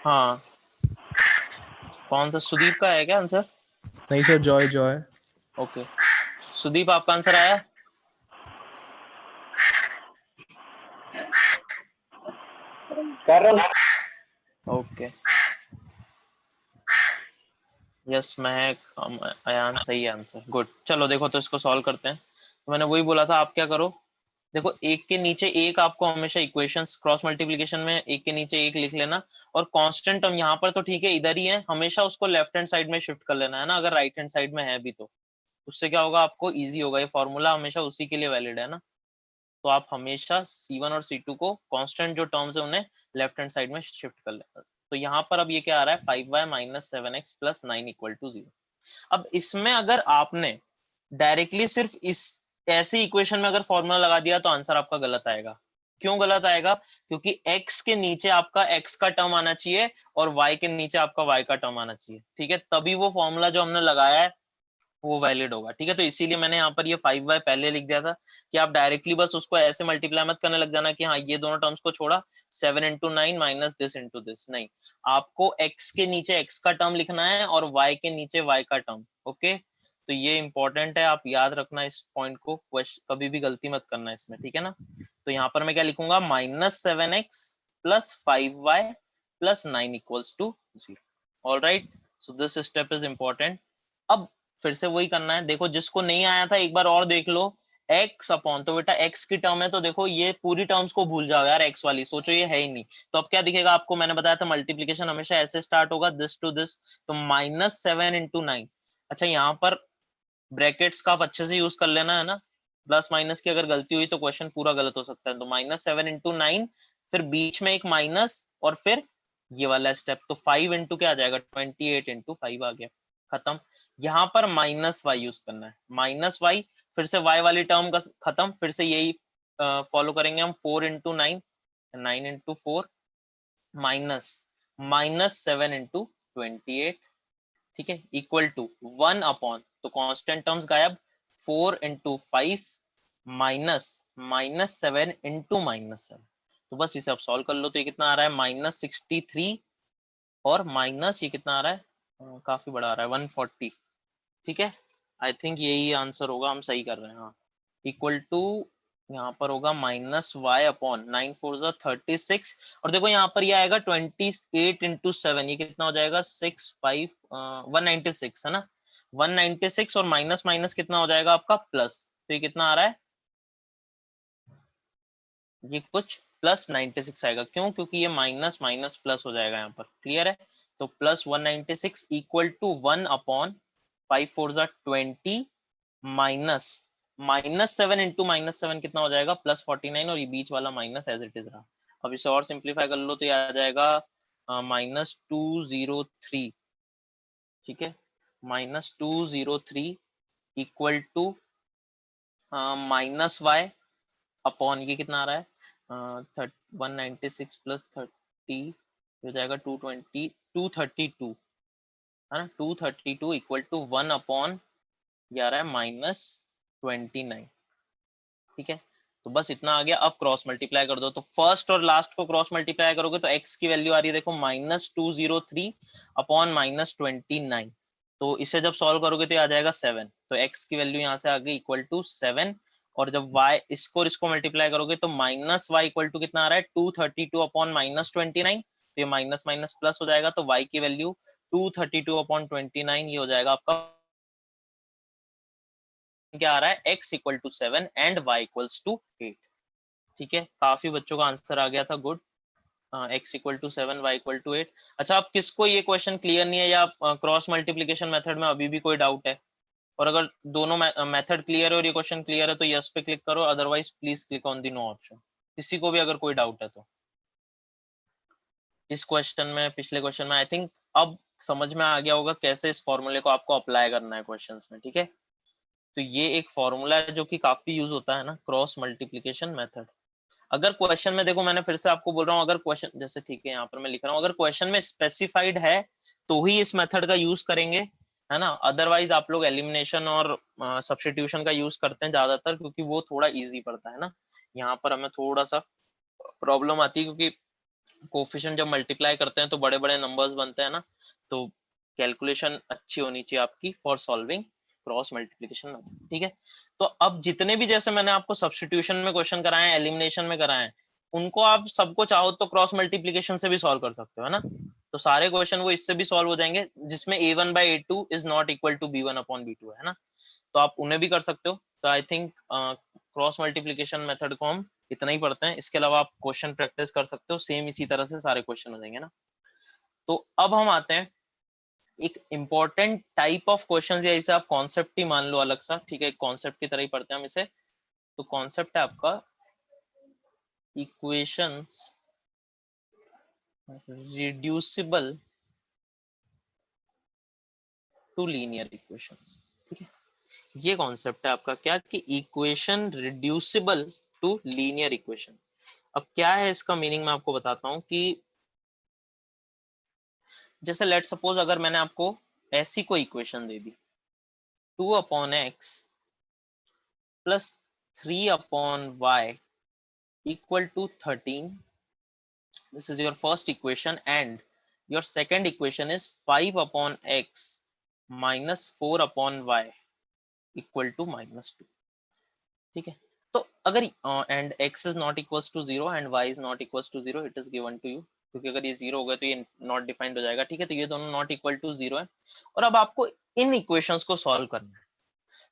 हाँ, कौन सा? सुदीप का है क्या आंसर? नहीं सर, जॉय जॉय। ओके, सुदीप आपका आंसर आया? ओके, यस महक, अयान सही आंसर। गुड, चलो देखो तो इसको सॉल्व करते हैं। तो मैंने वही बोला था, आप क्या करो, देखो एक के नीचे एक आपको हमेशा इक्वेशंस क्रॉस मल्टीप्लिकेशन में एक के नीचे एक लिख लेना, और कांस्टेंट टर्म यहाँ पर तो ठीक है इधर ही है, हमेशा उसको लेफ्ट हैंड साइड में शिफ्ट कर लेना है ना, अगर राइट हैंड साइड में है भी तो। उससे क्या होगा, आपको इजी होगा, ये फॉर्मूला हमेशा उसी के लिए वैलिड है ना। तो आप हमेशा C1 और C2 को कांस्टेंट जो टर्म्स है उन्हें लेफ्ट हैंड साइड में शिफ्ट कर लेना। तो यहाँ पर अब ये क्या आ रहा है, 5y minus 7x plus 9 equal to 0। अब इसमें अगर आपने डायरेक्टली सिर्फ इस ऐसे इक्वेशन में अगर फॉर्मूला लगा दिया तो आंसर आपका गलत आएगा। क्यों गलत आएगा? क्योंकि x के नीचे आपका x का टर्म आना चाहिए और y के नीचे आपका y का टर्म आना चाहिए, ठीक है, तभी वो फॉर्मूला जो हमने लगाया है वो वैलिड होगा, ठीक है। तो इसीलिए मैंने यहाँ पर ये 5y पहले लिख दिया था कि आप डायरेक्टली बस उसको ऐसे मल्टीप्लाई मत करने लग जाना कि हाँ ये दोनों टर्म्स को छोड़ा 7 into 9 minus this into this, नहीं, आपको x के नीचे x का टर्म लिखना है और y के नीचे y का टर्म। ओके, तो ये इंपॉर्टेंट है, आप याद रखना इस पॉइंट को, कभी भी गलती मत करना इसमें, ठीक है ना। तो यहाँ पर मैं क्या लिखूंगा, -7x plus 5y plus 9 equals to 0। Alright, so this step is important. अब फिर से वही करना है, देखो जिसको नहीं आया था एक बार और देख लो, x अपॉन, तो बेटा x की टर्म है तो देखो ये पूरी टर्म्स को भूल जाओ यार, x वाली सोचो ये है ही नहीं, तो अब क्या दिखेगा आपको, मैंने बताया था मल्टीप्लीकेशन हमेशा ऐसे स्टार्ट होगा, दिस टू दिस, तो -7 इंटू 9। अच्छा, यहाँ पर ब्रैकेट्स का आप अच्छे से यूज कर लेना है ना, प्लस माइनस की अगर गलती हुई तो क्वेश्चन पूरा गलत हो सकता है। तो -7 इंटू 9, फिर बीच में एक माइनस, और फिर ये वाला स्टेप, तो 5 इंटू क्या आ जाएगा, 28 इंटू 5 आ गया, खत्म। यहाँ पर -y यूज करना है, -y, फिर से y वाली टर्म का खत्म, फिर से यही फॉलो करेंगे हम, 4 इंटू 9, 9 इंटू 4, -7 इंटू 28, ठीक है, इक्वल टू 1 अपॉन, तो कांस्टेंट टर्म्स गायब, 4 इंटू 5 -7 इंटू -7। तो बस इसे आप सॉल्व कर लो, तो ये कितना आ रहा है, -63, और माइनस ये कितना आ रहा है, काफी बड़ा आ रहा है, 140, ठीक है। आई थिंक यही आंसर होगा, हम सही कर रहे हैं, हाँ। इक्वल टू यहाँ पर होगा -y अपॉन 9 4 जा 36, और देखो यहाँ पर ये आएगा 28 इंटू 7, ये कितना हो जाएगा, 196 है ना, 196, और माइनस माइनस कितना हो जाएगा आपका, प्लस, तो ये कितना आ रहा है, ये कुछ प्लस 96 आएगा। क्यों? क्योंकि ये माइनस माइनस प्लस हो जाएगा यहाँ पर, क्लियर है। तो प्लस 196 इक्वल टू 1 अपॉन 5 4 जा 20 माइनस -7 इंटू -7 कितना हो जाएगा, +49, और ये बीच वाला माइनस एज इट इज रहा। अब इसे और सिंप्लीफाई कर लो तो ये आ जाएगा -203, ठीक है, -203 इक्वल टू -y अपॉन, ये कितना आ रहा है, 196 प्लस 30 हो जाएगा 220, 232 है ना, 232 इक्वल टू 1 अपॉन, ये आ रहा है -29, ठीक है। तो बस इतना आ गया। अब क्रॉस मल्टीप्लाई कर दो, तो फर्स्ट और लास्ट को क्रॉस मल्टीप्लाई करोगे तो x की वैल्यू आ रही है देखो, -203 अपॉन -29, तो इसे जब सॉल्व करोगे तो ये आ जाएगा 7, तो x की वैल्यू यहाँ से आ गई इक्वल टू 7, और जब y इसको और इसको मल्टीप्लाई करोगे तो माइनस y इक्वल टू कितना आ रहा है 232 अपॉन -29, तो ये माइनस माइनस प्लस हो जाएगा, तो y की वैल्यू 232 अपॉन 29 ये हो जाएगा आपका, क्या आ रहा है x equal to 7 and y equals to 8। ठीक है, काफी बच्चों का आंसर आ गया था, good. x equal to 7 y equal to 8। अच्छा, आप किसको ये क्वेश्चन क्लियर नहीं है या क्रॉस मल्टीप्लिकेशन मेथड में अभी भी कोई डाउट है? और अगर दोनों मेथड क्लियर है और ये क्वेश्चन क्लियर है तो यस पे क्लिक करो, otherwise please click on the no option. किसी को भी अगर कोई डाउट है तो इस क्वेश्चन में, पिछले क्वेश्चन में, आई थिंक अब समझ में आ गया होगा कैसे इस फॉर्मूले को आपको अप्लाई करना है क्वेश्चंस में। ठीक है, तो ये एक फॉर्मूला है जो कि काफी यूज होता है ना, क्रॉस मल्टीप्लिकेशन मेथड। अगर क्वेश्चन में देखो, मैंने फिर से आपको बोल रहा हूँ, अगर क्वेश्चन जैसे, ठीक है यहाँ पर मैं लिख रहा हूँ, अगर क्वेश्चन में स्पेसिफाइड है तो ही इस मेथड का यूज करेंगे, है ना, अदरवाइज आप लोग एलिमिनेशन और सब्स्टिट्यूशन का यूज करते हैं ज्यादातर, क्योंकि वो थोड़ा इजी पड़ता है ना। यहाँ पर हमें थोड़ा सा प्रॉब्लम आती है क्योंकि कोफिशिएंट जब मल्टीप्लाई करते हैं तो बड़े बड़े नंबर्स बनते हैं ना, तो कैलकुलेशन अच्छी होनी चाहिए आपकी for solving cross multiplication method. ठीक है, तो अब जितने भी, जैसे मैंने आपको सब्स्टिट्यूशन में क्वेश्चन कराए हैं, एलिमिनेशन में कराए हैं, उनको आप सबको चाहो तो क्रॉस मल्टीप्लिकेशन से भी सॉल्व कर सकते हो, है ना। तो सारे क्वेश्चन वो इससे भी सॉल्व हो जाएंगे, जिसमें a1/a2 is not equal to b1/b2 है ना, तो आप उन्हें भी कर सकते हो। तो I think cross multiplication method को हम इतना ही पढ़ते हैं, इसके अलावा आप क्वेश्चन प्रैक्टिस कर सकते हो, सेम इसी तरह से सारे क्वेश्चन हो जाएंगे ना। तो अब हम आते हैं एक इंपॉर्टेंट टाइप ऑफ क्वेश्चन, या इसे आप कॉन्सेप्ट ही मान लो अलग सा, ठीक है, एक कॉन्सेप्ट की तरह ही पढ़ते हैं हम इसे। तो कॉन्सेप्ट है आपका equations reducible to linear equations. ठीक है, ये कॉन्सेप्ट है आपका क्या, कि equation reducible to linear equation. अब क्या है इसका मीनिंग, मैं आपको बताता हूं कि जैसे लेट सपोज अगर मैंने आपको ऐसी कोई equation they the 2/x plus 3/y equal to 13, this is your first equation, and your second equation is 5/x minus 4/y equal to -2। ठीक है, तो अगर and x is not equals to 0 and y is not equals to 0, it is given to you, क्योंकि अगर ये 0 हो गया तो ये नॉट डिफाइंड हो जाएगा। ठीक है, तो ये दोनों नॉट इक्वल टू 0 है, और अब आपको इन इक्वेशंस को सॉल्व करना है।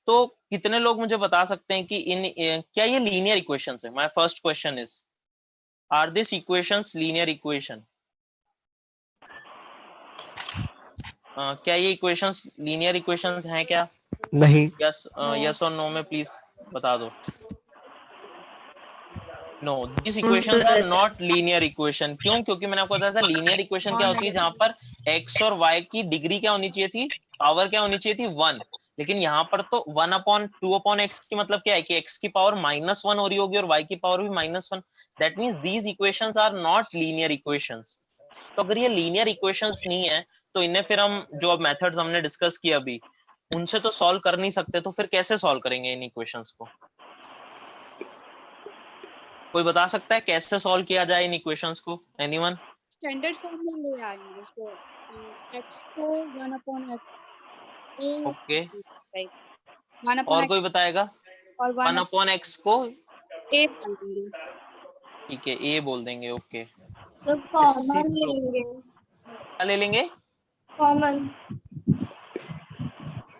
तो कितने लोग मुझे बता सकते हैं कि क्या ये लीनियर इक्वेशंस है? My first question is, are this equations linear equation? क्या ये इक्वेशंस लीनियर इक्वेशंस हैं क्या? नहीं। यस यस और नो में प्लीज बता दो। No, this equations are not linear equation. क्यों? क्योंकि मैंने आपको बताया था लीनियर इक्वेशन क्या होती है, जहां पर x और y की डिग्री क्या होनी चाहिए थी, पावर क्या होनी चाहिए थी, 1। लेकिन यहाँ पर तो 1/2/x की मतलब क्या है कि x की पावर -1 हो रही होगी और y की पावर भी -1। That means these equations are not linear equations. तो अगर ये लीनियर इक्वेशंस नहीं है तो इन्हें फिर हम, जो अब मेथड्स हमने डिस्कस किया अभी, उनसे तो सॉल्व कर नहीं सकते, तो फिर कैसे सॉल्व करेंगे इन इक्वेशंस को? कोई बता सकता है कैसे सॉल्व किया जाए इन इक्वेशंस को? एनीवन? स्टैंडर्ड फॉर्म में ले आएंगे उसको, x को 1/x ओके, राइट, और कोई 1/x बताएगा? और 1/x को a मान लेंगे। ठीक है a बोल देंगे। ओके, सब कॉमन लेंगे, क्या ले लेंगे? Common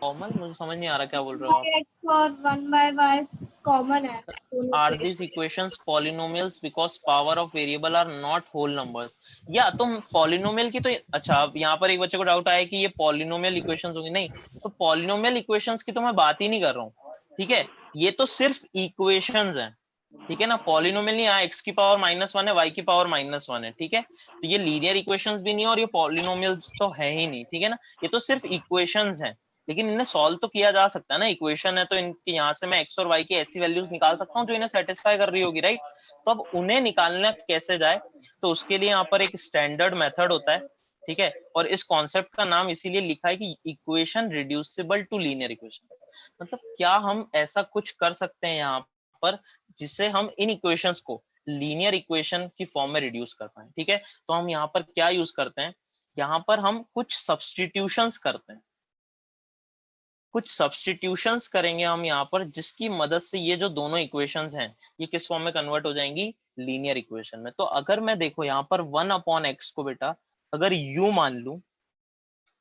common? मुझे समझ नहीं आ रहा क्या बोल रहे हो आप। x और 1/y कॉमन है दोनों Are पे। these equations polynomials because power of variable are not whole numbers? या तुम पॉलिनोमियल की तो, अच्छा अब यहाँ पर एक बच्चे को डाउट आया कि ये पॉलिनोमियल इक्वेशंस होंगी। नहीं, तो पॉलिनोमियल इक्वेशंस की तो मैं बात ही नहीं कर रहा हूँ। ठीक है, ये तो सिर्फ इक्वेशंस हैं। ठीक है ना, पॉलिनोमियल नहीं, यहाँ x की पावर -1 है, y की पावर -1 है। ठीक है, तो ये लीनियर इक्वेशंस भी नहीं है और ये पॉलिनोमियल्स तो है ही नहीं। ठीक है ना, ये तो सिर्फ इक्वेशंस हैं, लेकिन इन्हें सॉल्व तो किया जा सकता है ना। इक्वेशन है तो इनके यहाँ से मैं x और y की ऐसी वैल्यूज निकाल सकता हूँ जो इन्हें सेटिस्फाई कर रही होगी, राइट। तो अब उन्हें निकालना कैसे जाए, तो उसके लिए यहाँ पर एक स्टैंडर्ड मेथड होता है। ठीक है, और इस कॉन्सेप्ट का नाम इसीलिए लिखा है कि equation reducible to linear equation. मतलब क्या हम ऐसा कुछ कर सकते हैं यहाँ पर जिससे हम इन इक्वेशंस को लीनियर इक्वेशन की फॉर्म में रिड्यूस कर पाए। ठीक है, तो हम यहाँ पर क्या यूज करते हैं, यहाँ पर हम कुछ सब्स्टिट्यूशंस करते हैं। कुछ सब्स्टिट्यूशंस करेंगे हम यहाँ पर, जिसकी मदद से ये जो दोनों इक्वेशंस हैं ये किस फॉर्म में कन्वर्ट हो जाएंगी, लीनियर इक्वेशन में। तो अगर मैं देखो यहाँ पर 1/x को बेटा अगर u मान लूं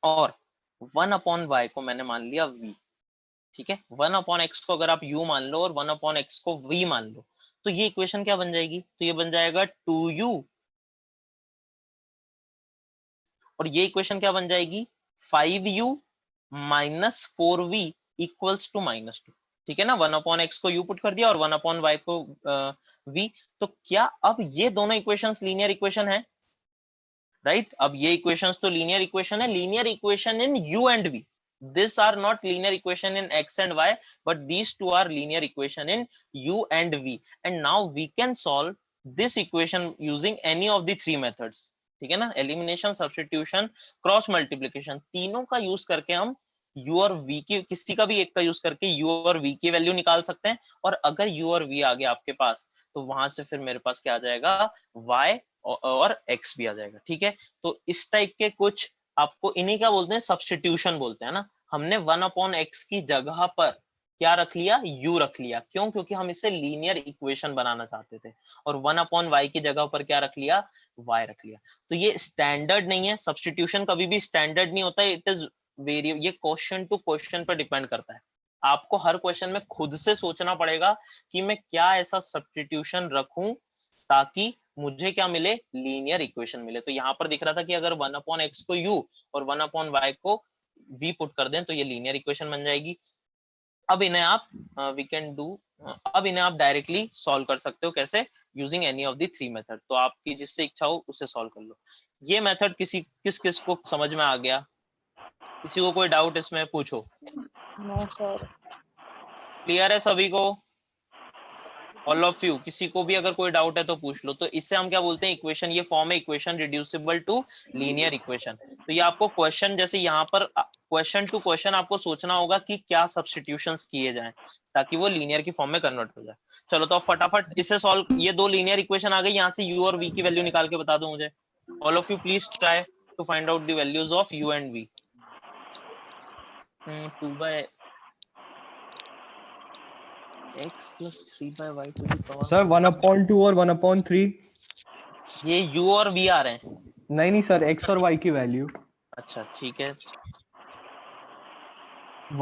और 1/y को मैंने मान लिया v, ठीक है, 1/x को अगर आप u मान लो और 1/x को v मान लो, तो ये इक्वेशन क्या बन जाएगी, तो ये बन जाएगा 2u, और ये इक्वेशन क्या बन जाएगी 5u minus 4v equals to -2, ठीक है ना। 1/x को u पुट कर दिया और 1/y को v। तो क्या अब ये दोनों इक्वेशंस लीनियर इक्वेशन है, राइट? अब ये इक्वेशंस तो लीनियर इक्वेशन है, linear equation in u and v। These are not linear equation in x and y, but these two are linear equation in u and v. And now we can solve this equation using any of the three methods, ठीक है ना। Elimination, substitution, cross multiplication, तीनों का use करके हम u और v की, किसी का भी एक का यूज करके u और v की वैल्यू निकाल सकते हैं। और अगर u और v आ गया आपके पास, तो वहां से फिर मेरे पास क्या आ जाएगा, y और x भी आ जाएगा, ठीक है। तो इस टाइप के कुछ आपको, इन्हीं क्या बोलते हैं, सब्स्टिट्यूशन बोलते हैं ना। हमने 1/x की जगह पर क्या रख लिया, u रख लिया। क्यों? क्योंकि हम इसे लीनियर इक्वेशन बनाना चाहते थे। और 1/y की जगह पर क्या रख लिया, y रख लिया। तो ये स्टैंडर्ड नहीं है, सब्स्टिट्यूशन कभी भी स्टैंडर्ड नहीं होता, इट इज वेरी, ये क्वेश्चन टू क्वेश्चन पर डिपेंड करता है। आपको हर क्वेश्चन में खुद से सोचना पड़ेगा कि मैं क्या ऐसा सब्स्टिट्यूशन रखूं ताकि मुझे क्या मिले, लीनियर इक्वेशन मिले। तो यहाँ पर दिख रहा था कि अगर 1/x को u और 1/y को v पुट कर दें तो ये लीनियर इक्वेशन बन जाएगी। अब इन्हें आप वी कैन डू, अब इन्हें आप डायरेक्टली सॉल्व कर सकते हो, कैसे, using any of the three method. तो आपकी जिससे इच्छा हो उसे सॉल्व कर लो। ये मेथड किस किस को समझ में आ गया? किसी को कोई डाउट इसमें पूछो। No sir. क्लियर है सभी को? ऑल ऑफ यू, किसी को भी अगर कोई डाउट है तो पूछ लो। तो इससे हम क्या बोलते हैं, इक्वेशन, ये फॉर्म है equation reducible to linear equation. तो ये आपको क्वेश्चन, जैसे यहाँ पर क्वेश्चन टू क्वेश्चन आपको सोचना होगा कि क्या सब्स्टिट्यूशंस किए जाएं ताकि वो लीनियर की फॉर्म में कन्वर्ट हो जाए। चलो तो अब फटाफट इसे सॉल्व, ये दो लीनियर इक्वेशन आ गई, यहाँ से u और v की वैल्यू निकाल के बता दो मुझे। All of you please try to find out the values of u and v। 2/x plus 3/y to the power, sir 1/2 और 1/3। ये u और v आ रहे हैं। नहीं सर, x और y की वैल्यू, अच्छा ठीक है,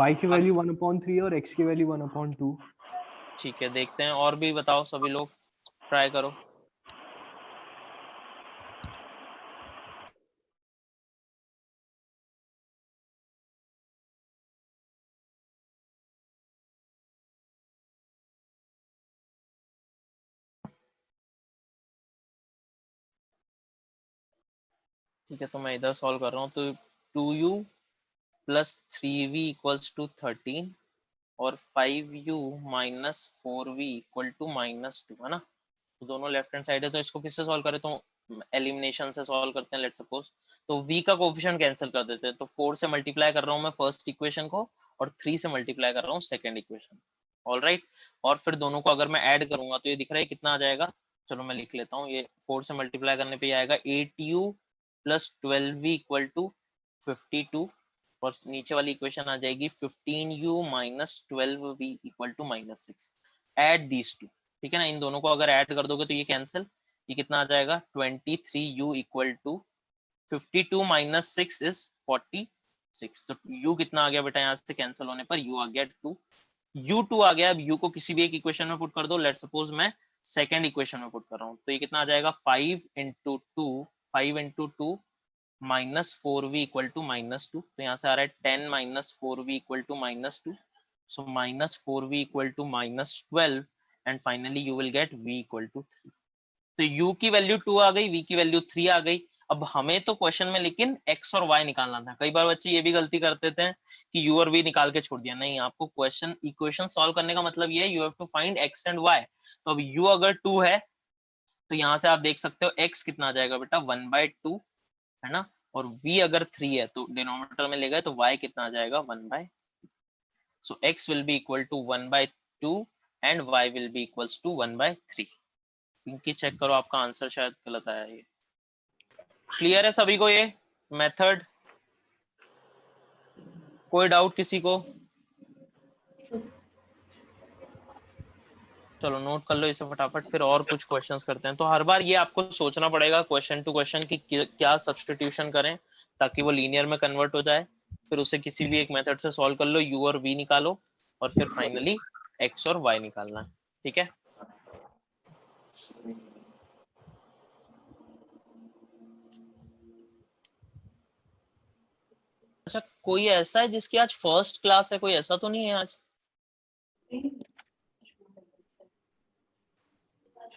y की वैल्यू 1/3 और x की वैल्यू 1/2। ठीक है, देखते हैं। और भी बताओ, सभी लोग ट्राई करो। ठीक है, तो मैं इधर सॉल्व कर रहा हूँ। तो 2u plus 3v equals to 13 और 5u minus 4v equal to -2, है ना। तो दोनों लेफ्ट हैंड साइड है, तो इसको किससे सॉल्व करें, तो एलिमिनेशन से सॉल्व करते हैं, लेट्स सपोज। तो v का कोफिशिएंट कैंसिल कर देते हैं, तो 4 से मल्टीप्लाई कर रहा हूँ मैं फर्स्ट इक्वेशन को और 3 से मल्टीप्लाई कर रहा हूँ सेकंड इक्वेशन। ऑलराइट, और फिर दोनों को अगर मैं ऐड करूंगा तो ये दिख रहा है कितना आ जाएगा। चलो मैं लिख लेता हूँ, ये 4 से मल्टीप्लाई करने पे आएगा 8u plus 12v equal to 52, और नीचे वाली इक्वेशन आ जाएगी 15u minus 12v equal to -6। Add these two, ठीक है ना। इन दोनों को अगर ऐड कर दोगे तो ये कैंसिल, ये कितना आ जाएगा 23u equal to 52 minus 6 is 46। तो u कितना आ गया बेटा, यहाँ से कैंसिल होने पर u आ गया 2, u2 आ गया। अब u को किसी भी एक इक्वेशन में पुट कर दो, लेट सपोज मैं सेकंड इक्वेशन में पुट कर रहा हूँ, तो ये कितना आ जाएगा 5 into 2 minus 4v equal to -2। तो यहाँ से आ रहा है 10 minus 4v equal to -2, so minus 4v equal to -12 and finally you will get v equal to 3। तो u की वैल्यू 2 आ गई, v की वैल्यू 3 आ गई। अब हमें तो क्वेश्चन में लेकिन x और y निकालना था। कई बार बच्चे ये भी गलती करते थे कि u और v निकाल के छोड़ दिया। नहीं, आपको क्वेश्चन, इक्वेशन सॉल्व करने का मतलब ये है, you have to find x and y। तो अब u अगर 2 है तो यहाँ से आप देख सकते हो x कितना आ जाएगा बेटा 1/2, है ना। और v अगर 3 है तो डिनोमिनेटर में ले गए तो y कितना आ जाएगा 1/, so x will be equal to 1/2 and y will be equals to 1/3। इनकी चेक करो, आपका आंसर शायद गलत आया। ये क्लियर है सभी को ये मेथड? कोई डाउट किसी को? चलो नोट कर लो इसे फटाफट, फिर और कुछ क्वेश्चंस करते हैं। तो हर बार ये आपको सोचना पड़ेगा क्वेश्चन टू क्वेश्चन कि क्या सब्स्टिट्यूशन करें ताकि वो लीनियर में कन्वर्ट हो जाए, फिर उसे किसी भी एक मेथड से सॉल्व कर लो, u और v निकालो, और फिर फाइनली x और y निकालना है। ठीक है, अच्छा कोई ऐसा है जिसकी आज फर्स्ट क्लास है? कोई ऐसा तो नहीं है आज?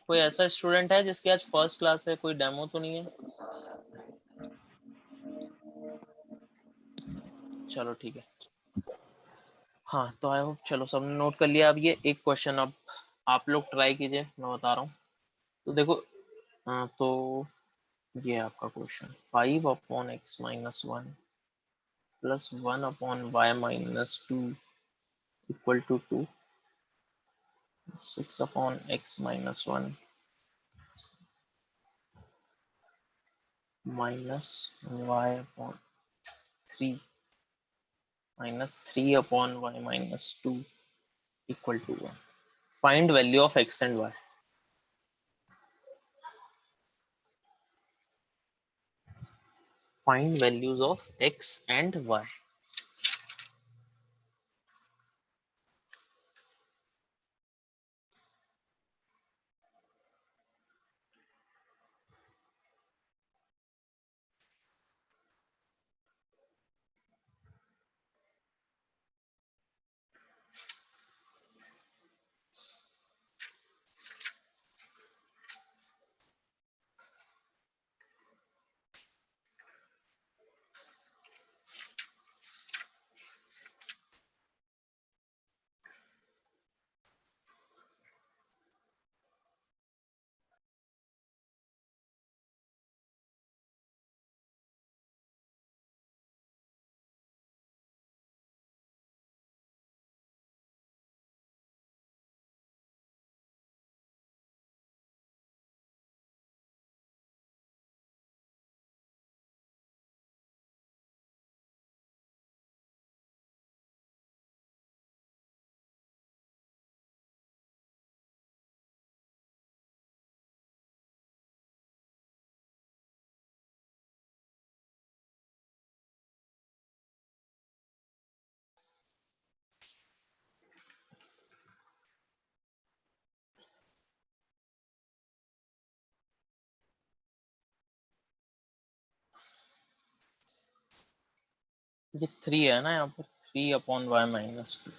कोई ऐसा स्टूडेंट है जिसकी आज फर्स्ट क्लास है? कोई डेमो तो नहीं है? चलो ठीक है, हाँ तो आई होप चलो सबने नोट कर लिया। अब ये एक क्वेश्चन अब आप लोग ट्राई कीजिए, मैं बता रहा हूँ। तो देखो, तो ये आपका question 5/x-1 plus 1/y-2 equal to 2, 6/x-1 minus y/3 minus 3/y-2 equal to 1. Find value of x and y. Find values of x and y. ये 3 है ना यहाँ पर, 3/y-2.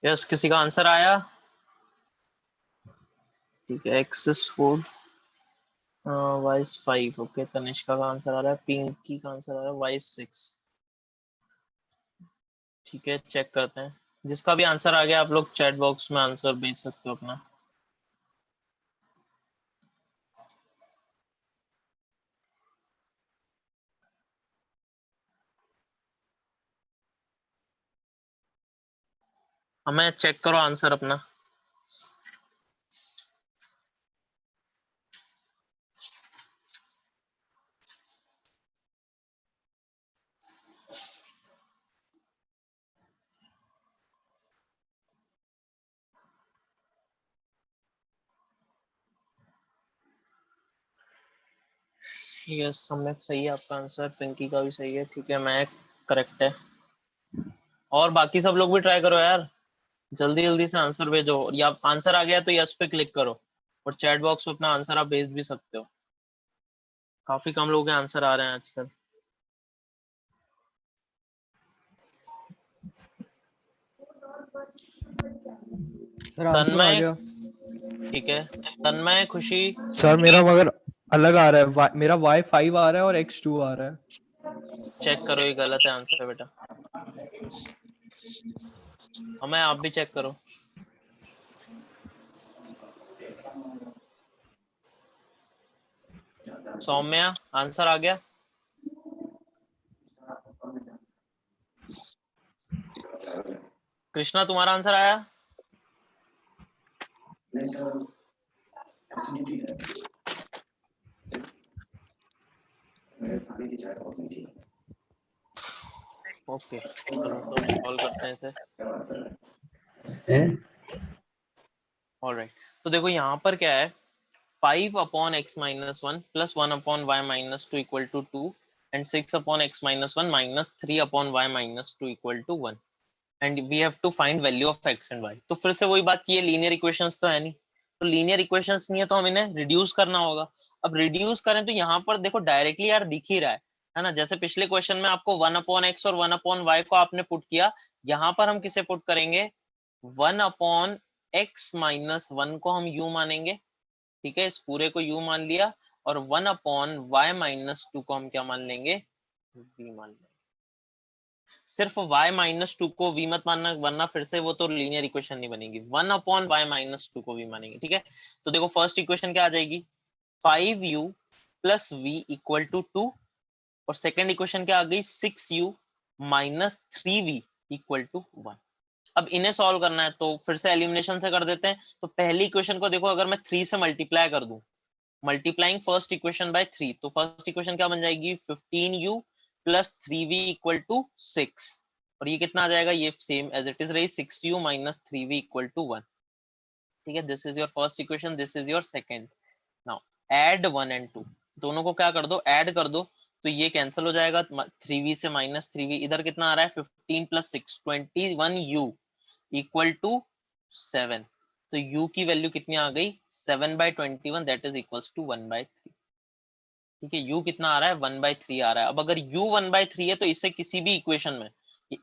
यस, किसी का आंसर आया? ठीक है, x is 4, y is 5. Okay, Tanishka का आंसर आ रहा है, पिंकी का आंसर आ रहा है y is 6. ठीक है, चेक करते हैं। जिसका भी आंसर आ गया आप लोग चैट बॉक्स में आंसर भेज सकते हो अपना। हमें चेक करो आंसर अपना। यस, सम्यक सही है आपका आंसर, पिंकी का भी सही है। ठीक है, मैं करेक्ट है। और बाकी सब लोग भी ट्राई करो यार, जल्दी जल्दी से आंसर भेजो। या आंसर आ गया तो यस पे क्लिक करो, और चैट बॉक्स में अपना आंसर आप भेज भी सकते हो। काफी कम लोगों के आंसर आ रहे हैं आजकल। सर आंसर आ तन्मय, गया। ठीक है, तन्मय, खुशी, सर मेरा मगर अलग आ रहा है, मेरा y 5 आ रहा है और x 2 आ रहा है। चेक करो, ये गलत है आंसर बेटा। हमें आप भी चेक करो। सौम्या, आंसर आ गया? कृष्णा, तुम्हारा आंसर आया? ओके, चलो तो सॉल्व करते हैं इसे। ऑलराइट, तो देखो यहाँ पर क्या है, 5 upon x minus 1 plus 1 upon y minus 2 equal to 2 and 6 upon x minus 1 minus 3 upon y minus 2 equal to 1 and we have to find value of x and y। तो फिर से वही बात की है, लीनियर इक्वेशंस तो है नहीं, तो लीनियर इक्वेशंस नहीं है तो हम इन्हें रिड्यूस करना होगा। अब रिड्यूस करें तो यहाँ पर देखो डायरेक्टली यार दिख ही रहा है ना, जैसे पिछले क्वेश्चन में आपको 1 upon x और 1 upon y को आपने पुट किया, यहाँ पर हम किसे पुट करेंगे, 1 upon x minus 1 को हम u मानेंगे, ठीक है, इस पूरे को u मान लिया, और 1 अपॉन y माइनस 2 को हम क्या मान लेंगे, v मान लेंगे। सिर्फ y माइनस 2 को v मत मानना, वरना फिर से वो तो लीनियर इक्वेशन नहीं बनेगी। 1 अपॉन y माइनस 2 को v मानेंगे, ठीक है। तो देखो फर्स्ट इक्वेशन क्या आ जाएगी, 5u plus v equal to 2, और सेकेंड इक्वेशन क्या आ गई, 6u minus 3v equal to 1। अब इन्हें सॉल्व करना है तो फिर से एलिमिनेशन से कर देते हैं। तो पहली इक्वेशन को देखो, अगर मैं 3 से मल्टीप्लाई कर दूं, मल्टीप्लाइंग फर्स्ट इक्वेशन बाय 3, तो फर्स्ट इक्वेशन क्या बन जाएगी, 15u plus 3v equal to 6, और ये कितना आ जाएगा, ये सेम एज इट इज रही, 6u minus 3v equal to 1, ठीक है। This is your first equation, this is your second. Now add 1 and 2, दोनों को क्या कर दो, ऐड कर दो, तो ये कैंसिल हो जाएगा, 3v से माइनस 3v, इधर कितना आ रहा है, 15 प्लस 6 21u इक्वल टू 7, तो u की वैल्यू कितनी आ गई, 7/21, दैट इज इक्वल्स टू 1/3, ठीक है। u कितना आ रहा है, 1/3 आ रहा है। अब अगर u 1/3 है तो इससे किसी भी इक्वेशन में,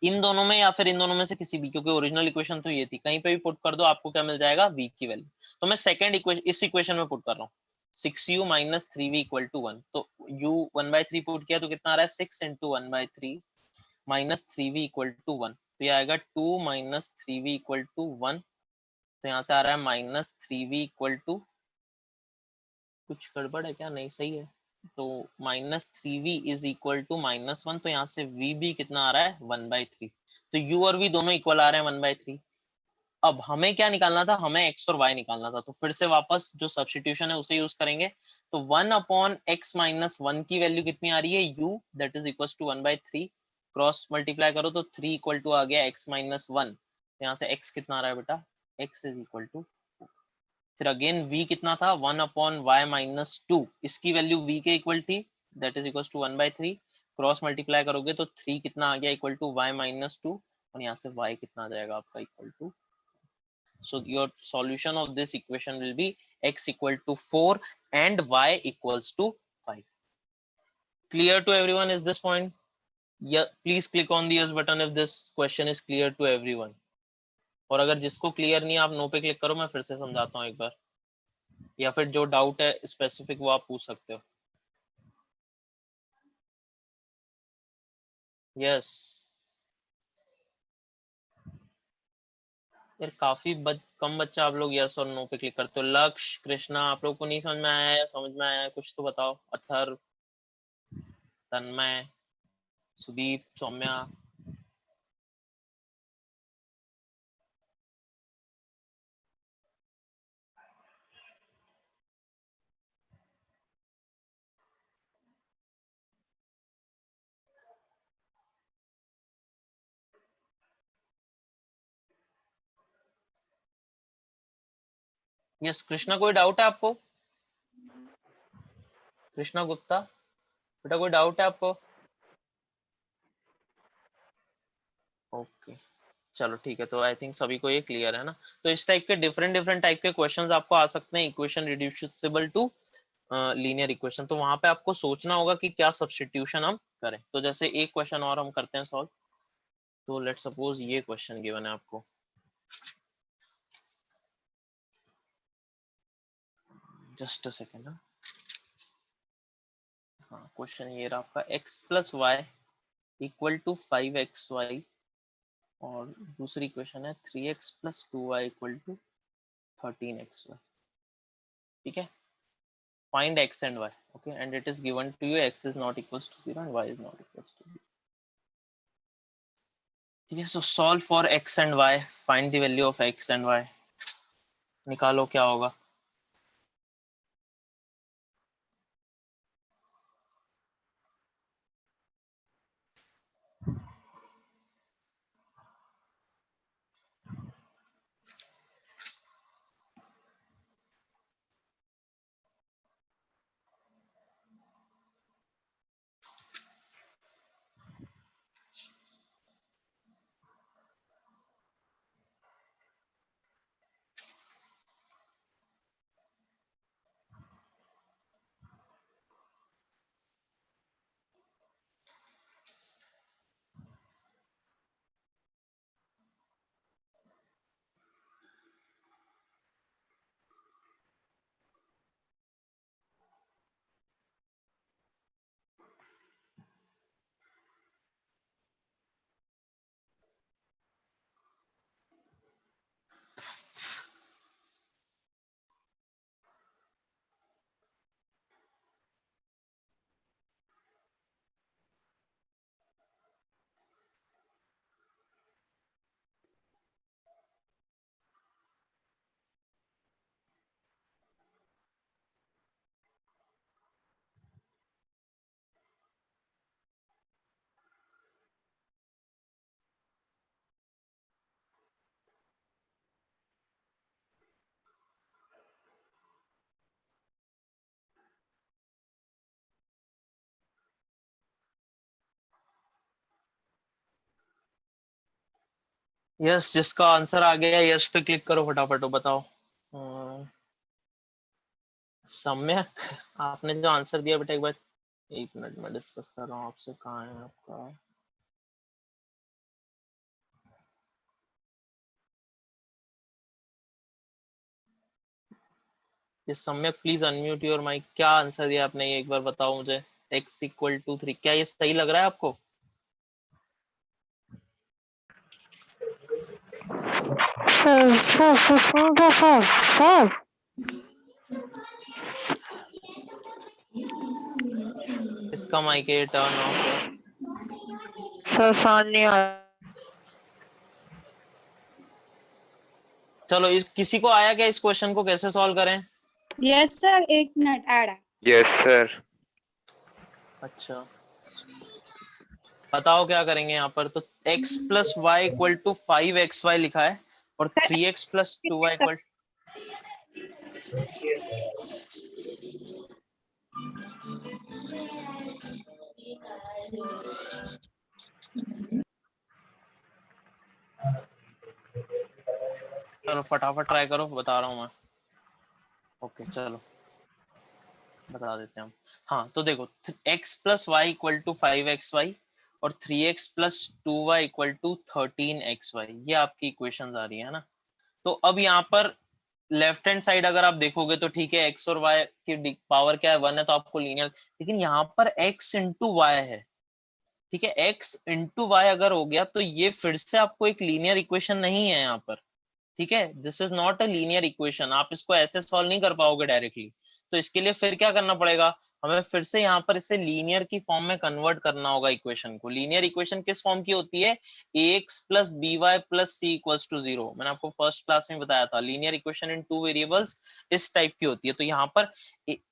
इन दोनों में या फिर इन दोनों में से किसी भी, क्योंकि ओरिजिनल इक्वेशन तो ये थी, कहीं पे भी पुट कर दो आपको क्या मिल जाएगा, v की वैल्यू। तो मैं सेकंड इक्वेशन इस इक्वेशन में पुट कर रहा हूँ, 6u minus 3v equal to 1, तो u 1/3 पुट किया तो कितना आ रहा है, 6 into 1/3 minus 3v equal to 1, तो ये आएगा 2 माइनस 3v इक्वल टू 1, तो यहाँ से आ रहा है माइनस 3v इक्वल टू, कुछ गड़बड़ है क्या, नहीं सही है, तो minus 3v is equal to -1, तो यहाँ से v भी कितना आ रहा है, 1/3, तो u और v दोनों इक्वल आ रहे हैं 1/3। अब हमें क्या निकालना था, हमें x और y निकालना था, तो फिर से वापस जो सब्स्टिट्यूशन है उसे यूज करेंगे। तो 1 अपॉन x माइनस 1 की वैल्यू कितनी आ रही है, u, that is equal to 1/3, cross multiply करो तो 3 इक्वल टू आ गया x माइनस 1, यहाँ से x कितना आ रहा है बेटा, x इज इक्वल टू, फिर अगेन v कितना था, 1 अपॉन y माइनस 2, इसकी वैल्यू v के इक्वल थी, that is equal to 1/3, cross multiply करोगे तो 3 कितना आ गया, इक्वल टू y माइनस 2, और यहाँ से y कितना आ जाएगा आपका, equal to, so your solution of this equation will be x equal to 4 and y equals to 5. Clear to everyone is this point? Yeah, please click on the yes button if this question is clear to everyone. और अगर जिसको clear नहीं है आप no पे click करो, मैं फिर से समझाता हूँ एक बार, या फिर जो डाउट है स्पेसिफिक वो आप पूछ सकते हो। यस यार, काफी कम बच्चा आप लोग यस और नो पे क्लिक करते हो। लक्ष्य, कृष्णा, आप लोग को नहीं समझ में आया है, समझ में आया है कुछ तो बताओ। अथर्व, तन्मय, सुदीप, सौम्या, यस कृष्णा, कोई डाउट है आपको, कृष्णा गुप्ता बेटा कोई डाउट है आपको? ओके चलो ठीक है, तो आई थिंक सभी को ये क्लियर है ना। तो इस टाइप के डिफरेंट डिफरेंट टाइप के क्वेश्चंस आपको आ सकते हैं, equation reducible to linear equation. तो वहां पे आपको सोचना होगा कि क्या सब्स्टिट्यूशन हम करें। तो जैसे एक क्वेश्चन और हम करते हैं सॉल्व, तो लेट सपोज ये क्वेश्चन गिवन है आपको, जस्ट अ सेकेंड। हाँ क्वेश्चन ये रहा आपका, x plus y equal to 5xy और दूसरी क्वेश्चन है 3x plus 2y equal to 13xy। ठीक है, find x and y, okay, and it is given to you x is not equals to 0 and y is not equals to 0. ठीक है, so solve for x and y, find the value of x and y, निकालो क्या होगा। Yes, जिसका answer आ गया yes पे click करो फटाफट, बताओ। सम्यक, आपने जो आंसर दिया बेटा, एक बार 1 मिनट में डिस्कस कर रहा हूँ आपसे, कहाँ है आपका। ये सम्यक प्लीज अनम्यूट योर माइक, क्या आंसर दिया आपने ये एक बार बताओ मुझे। x इक्वल टू 3, क्या ये सही लग रहा है आपको? इसका माइक है टर्न ऑफ है। चलो किसी को आया क्या इस क्वेश्चन को कैसे सॉल्व करें? यस सर, 1 मिनट ऐड है। Yes sir. अच्छा बताओ क्या करेंगे यहाँ पर। तो x plus y equal to 5xy लिखा है और 3x प्लस 2y इक्वल, चलो फटाफट ट्राई करो, बता रहा हूँ मैं। ओके चलो बता देते हैं हम। हाँ तो देखो, x plus y equal to 5xy और 3x plus 2y equal to 13xy, ये आपकी इक्वेशंस आ रही है ना। तो अब यहाँ पर लेफ्ट हैंड साइड अगर आप देखोगे तो ठीक है, x और y की पावर क्या है 1 है, तो आपको लीनियर, लेकिन यहाँ पर x इंटू वाई है। ठीक है, x इंटू वाई अगर हो गया तो ये फिर से आपको एक लीनियर इक्वेशन नहीं है यहाँ पर। ठीक है, this is not a linear equation, आप इसको ऐसे सॉल्व नहीं कर पाओगे डायरेक्टली। तो इसके लिए फिर क्या करना पड़ेगा, हमें फिर से यहाँ पर इसे लीनियर की फॉर्म में कन्वर्ट करना होगा इक्वेशन को। लीनियर इक्वेशन किस फॉर्म की होती है? ax plus by plus c equals to 0। मैंने आपको फर्स्ट क्लास में बताया था, लीनियर इक्वेशन इन 2 वेरिएबल्स इस टाइप की होती है। तो यहाँ पर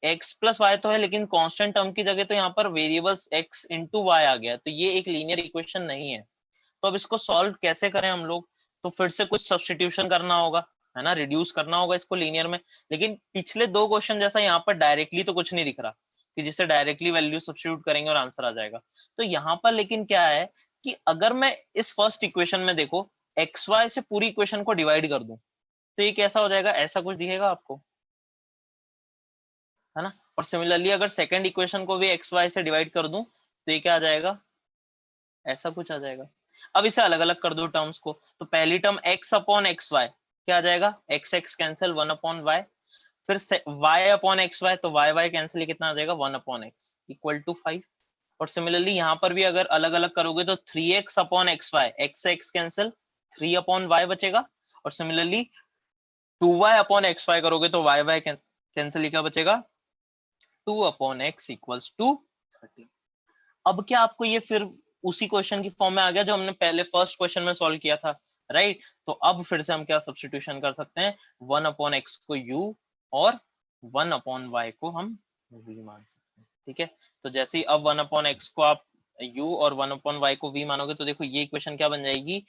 x प्लस वाई तो है, लेकिन कांस्टेंट टर्म की जगह तो यहाँ पर वेरिएबल्स x इंटू वाई आ गया, तो ये एक लीनियर इक्वेशन नहीं है। तो अब इसको सॉल्व कैसे करें हम लोग? तो फिर से कुछ सब्स्टिट्यूशन करना होगा, है ना, रिड्यूस करना होगा इसको लीनियर में। लेकिन पिछले 2 क्वेश्चन जैसा यहाँ पर डायरेक्टली तो कुछ नहीं दिख रहा कि जिससे डायरेक्टली वैल्यू सब्स्टिट्यूट करेंगे और आंसर आ जाएगा। तो यहाँ पर लेकिन क्या है कि अगर मैं इस फर्स्ट इक्वेशन में देखो एक्स वाई से पूरी इक्वेशन को डिवाइड कर दूं तो ये कैसा हो जाएगा, ऐसा कुछ दिखेगा आपको, है ना। और सिमिलरली अगर सेकंड इक्वेशन को भी एक्स वाई से डिवाइड कर दूं तो ये क्या आ जाएगा, ऐसा कुछ आ जाएगा। अब इसे अलग अलग कर दो टर्म्स को, तो पहली term x upon x y क्या आ जाएगा, x x cancel 1 upon y. फिर y अपॉन एक्स वाई, तो y कैंसिल, कितना आ जाएगा 1 अपॉन एक्स इक्वल टू 5। और सिमिलरली यहाँ पर भी अगर अलग अलग करोगे तो 3x upon x y, x से एक्स कैंसिल, 3 अपॉन y बचेगा। और similarly 2y upon x Y करोगे तो y कैंसिल, क्या बचेगा 2 अपॉन एक्स इक्वल्स टू 30। अब क्या आपको ये फिर उसी क्वेश्चन की फॉर्म में आ गया जो हमने पहले फर्स्ट क्वेश्चन में सॉल्व किया था, राइट? तो अब फिर से हम क्या सब्स्टिट्यूशन कर सकते हैं, 1 अपॉन एक्स को u और 1 अपॉन y को हम v मान सकते हैं, ठीक है? तो जैसे ही अब 1 अपॉन एक्स को आप u और 1 अपॉन y को v मानोगे तो देखो ये इक्वेशन क्या बन जाएगी,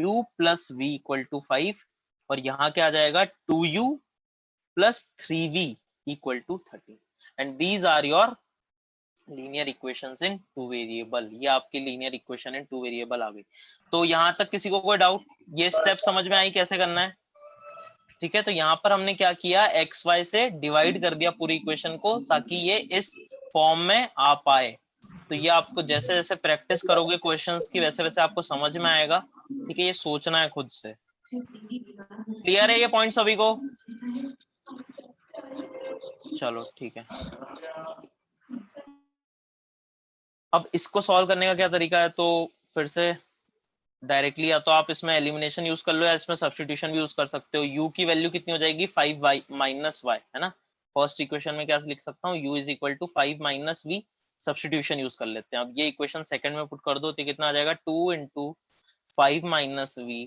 u plus v equal to 5, और यहाँ क्या आ जाएगा 2u plus 3v equal to 30, and these are your linear equations in two variable. ये आपकी linear equation in two variable आ गई। तो यहाँ तक किसी को कोई डाउट, ये स्टेप समझ में आई कैसे करना है? ठीक है, तो यहाँ पर हमने क्या किया, एक्स वाई से डिवाइड कर दिया पूरी इक्वेशन को ताकि ये इस फॉर्म में आ पाए। तो ये आपको जैसे जैसे प्रैक्टिस करोगे क्वेश्चंस की वैसे वैसे आपको समझ में आएगा, ठीक है? ये सोचना है खुद से। क्लियर है ये पॉइंट सभी को? चलो ठीक है। अब इसको सॉल्व करने का क्या तरीका है, तो फिर से डायरेक्टली या तो आप इसमें एलिमिनेशन यूज कर लो या इसमें सब्स्टिट्यूशन भी यूज कर सकते हो। u की वैल्यू कितनी हो जाएगी, 5y माइनस y, है ना? फर्स्ट इक्वेशन में क्या लिख सकता हूँ, u is equal to 5 minus v, substitution use कर लेते हैं। अब ये इक्वेशन सेकंड में पुट कर दो तो कितना आ जाएगा, 2 into 5 minus v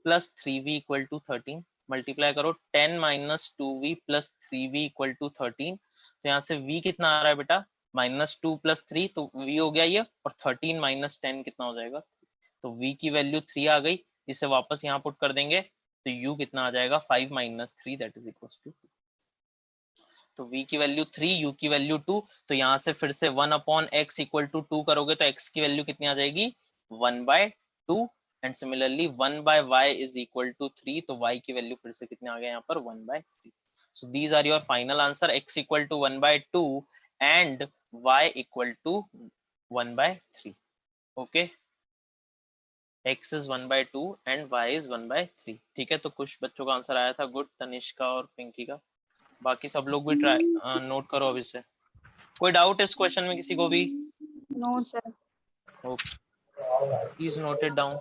plus 3v equal to 13, multiply करो 10 minus 2v plus 3v equal to 13। तो यहाँ से v कितना आ रहा है बेटा, -2 प्लस 3, तो v हो गया ये, और 13 माइनस 10 कितना हो जाएगा, तो v की वैल्यू 3 आ गई। इसे वापस यहाँ पुट कर देंगे तो u कितना आ जाएगा, 5 minus 3 that is equal to, तो v की वैल्यू 3, u की वैल्यू 2। तो यहाँ से फिर से 1 अपॉन एक्स इक्वल टू 2 करोगे तो x की वैल्यू कितनी आ जाएगी, 1/2, and similarly 1/y is equal to 3, तो y की वैल्यू फिर से कितने आ गए यहाँ पर, 1/3। So these are your final answer, x equal to 1/2 and y equal to 1/3। Okay, x is 1/2 and y is 1/3। ठीक है, तो कुछ बच्चों का आंसर आया था, गुड, तनिष्का और पिंकी का। बाकी सब लोग भी ट्राई नोट करो अभी से। कोई डाउट इस क्वेश्चन में किसी को भी? No sir. Okay, please note it down.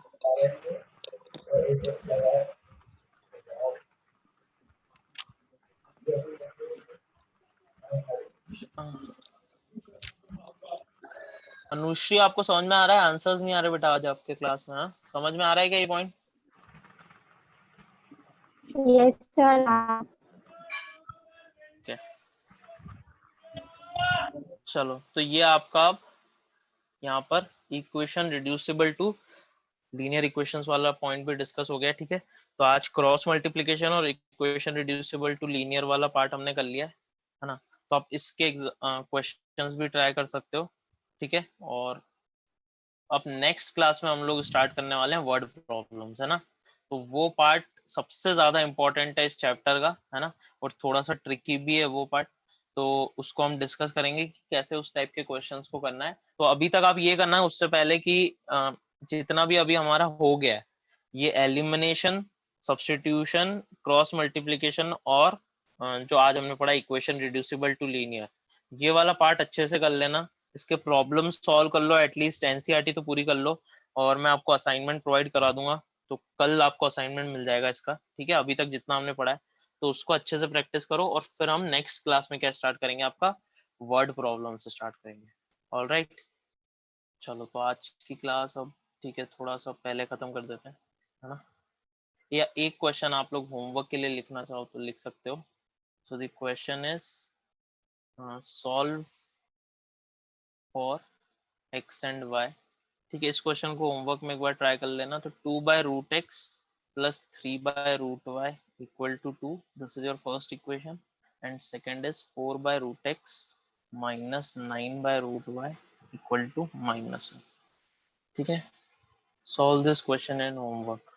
Anushree, आपको समझ में आ रहा है? आंसर्स नहीं आ रहे बेटा आज आपके क्लास में? हाँ, समझ में आ रहा है क्या ये पॉइंट? Yes sir. चलो, तो ये आपका यहाँ पर equation reducible to linear equations वाला पॉइंट भी डिस्कस हो गया, ठीक है? तो आज क्रॉस मल्टीप्लिकेशन और इक्वेशन रिड्यूसिबल टू लीनियर वाला पार्ट हमने कर लिया है ना? तो आप इसके क्वेश्चंस भी ट्राई कर सकते हो, ठीक है? और अब नेक्स्ट क्लास में हम लोग स्टार्ट करने वाले हैं वर्ड प्रॉब्लम्स, है ना? तो वो पार्ट सबसे ज्यादा इंपॉर्टेंट है इस चैप्टर का, है ना? और थोड़ा सा ट्रिकी भी है वो पार्ट, तो उसको हम डिस्कस करेंगे कि कैसे उस टाइप के क्वेश्चंस को करना है। तो अभी तक आप ये करना है उससे पहले कि जितना भी अभी हमारा हो गया है, ये एलिमिनेशन, सब्स्टिट्यूशन, क्रॉस मल्टीप्लिकेशन और जो आज हमने पढ़ा इक्वेशन रिड्यूसिबल टू लीनियर, ये वाला पार्ट अच्छे से कर लेना। इसके प्रॉब्लम सॉल्व कर लो, एटलीस्ट एनसीईआरटी तो पूरी कर लो, और मैं आपको असाइनमेंट प्रोवाइड करा दूंगा, तो कल आपको असाइनमेंट मिल जाएगा इसका, ठीक है? अभी तक जितना हमने पढ़ा है तो उसको अच्छे से प्रैक्टिस करो, और फिर हम नेक्स्ट क्लास में क्या स्टार्ट करेंगे, आपका वर्ड प्रॉब्लम से स्टार्ट करेंगे। ऑलराइट, चलो तो आज की क्लास अब ठीक है, थोड़ा सा पहले खत्म कर देते हैं, है ना? या एक क्वेश्चन आप लोग होमवर्क के लिए लिखना चाहो तो लिख सकते हो। So the question is solve for x and y, ठीक है? इस क्वेश्चन को होमवर्क में एक बार ट्राई कर लेना। तो 2/√x plus 3/√y equal to 2, this is your first equation, and second is 4/√x minus 9/√y equal to -1, ठीक है? Solve this question in homework,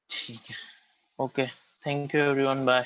ठीक है? Okay, thank you everyone, bye.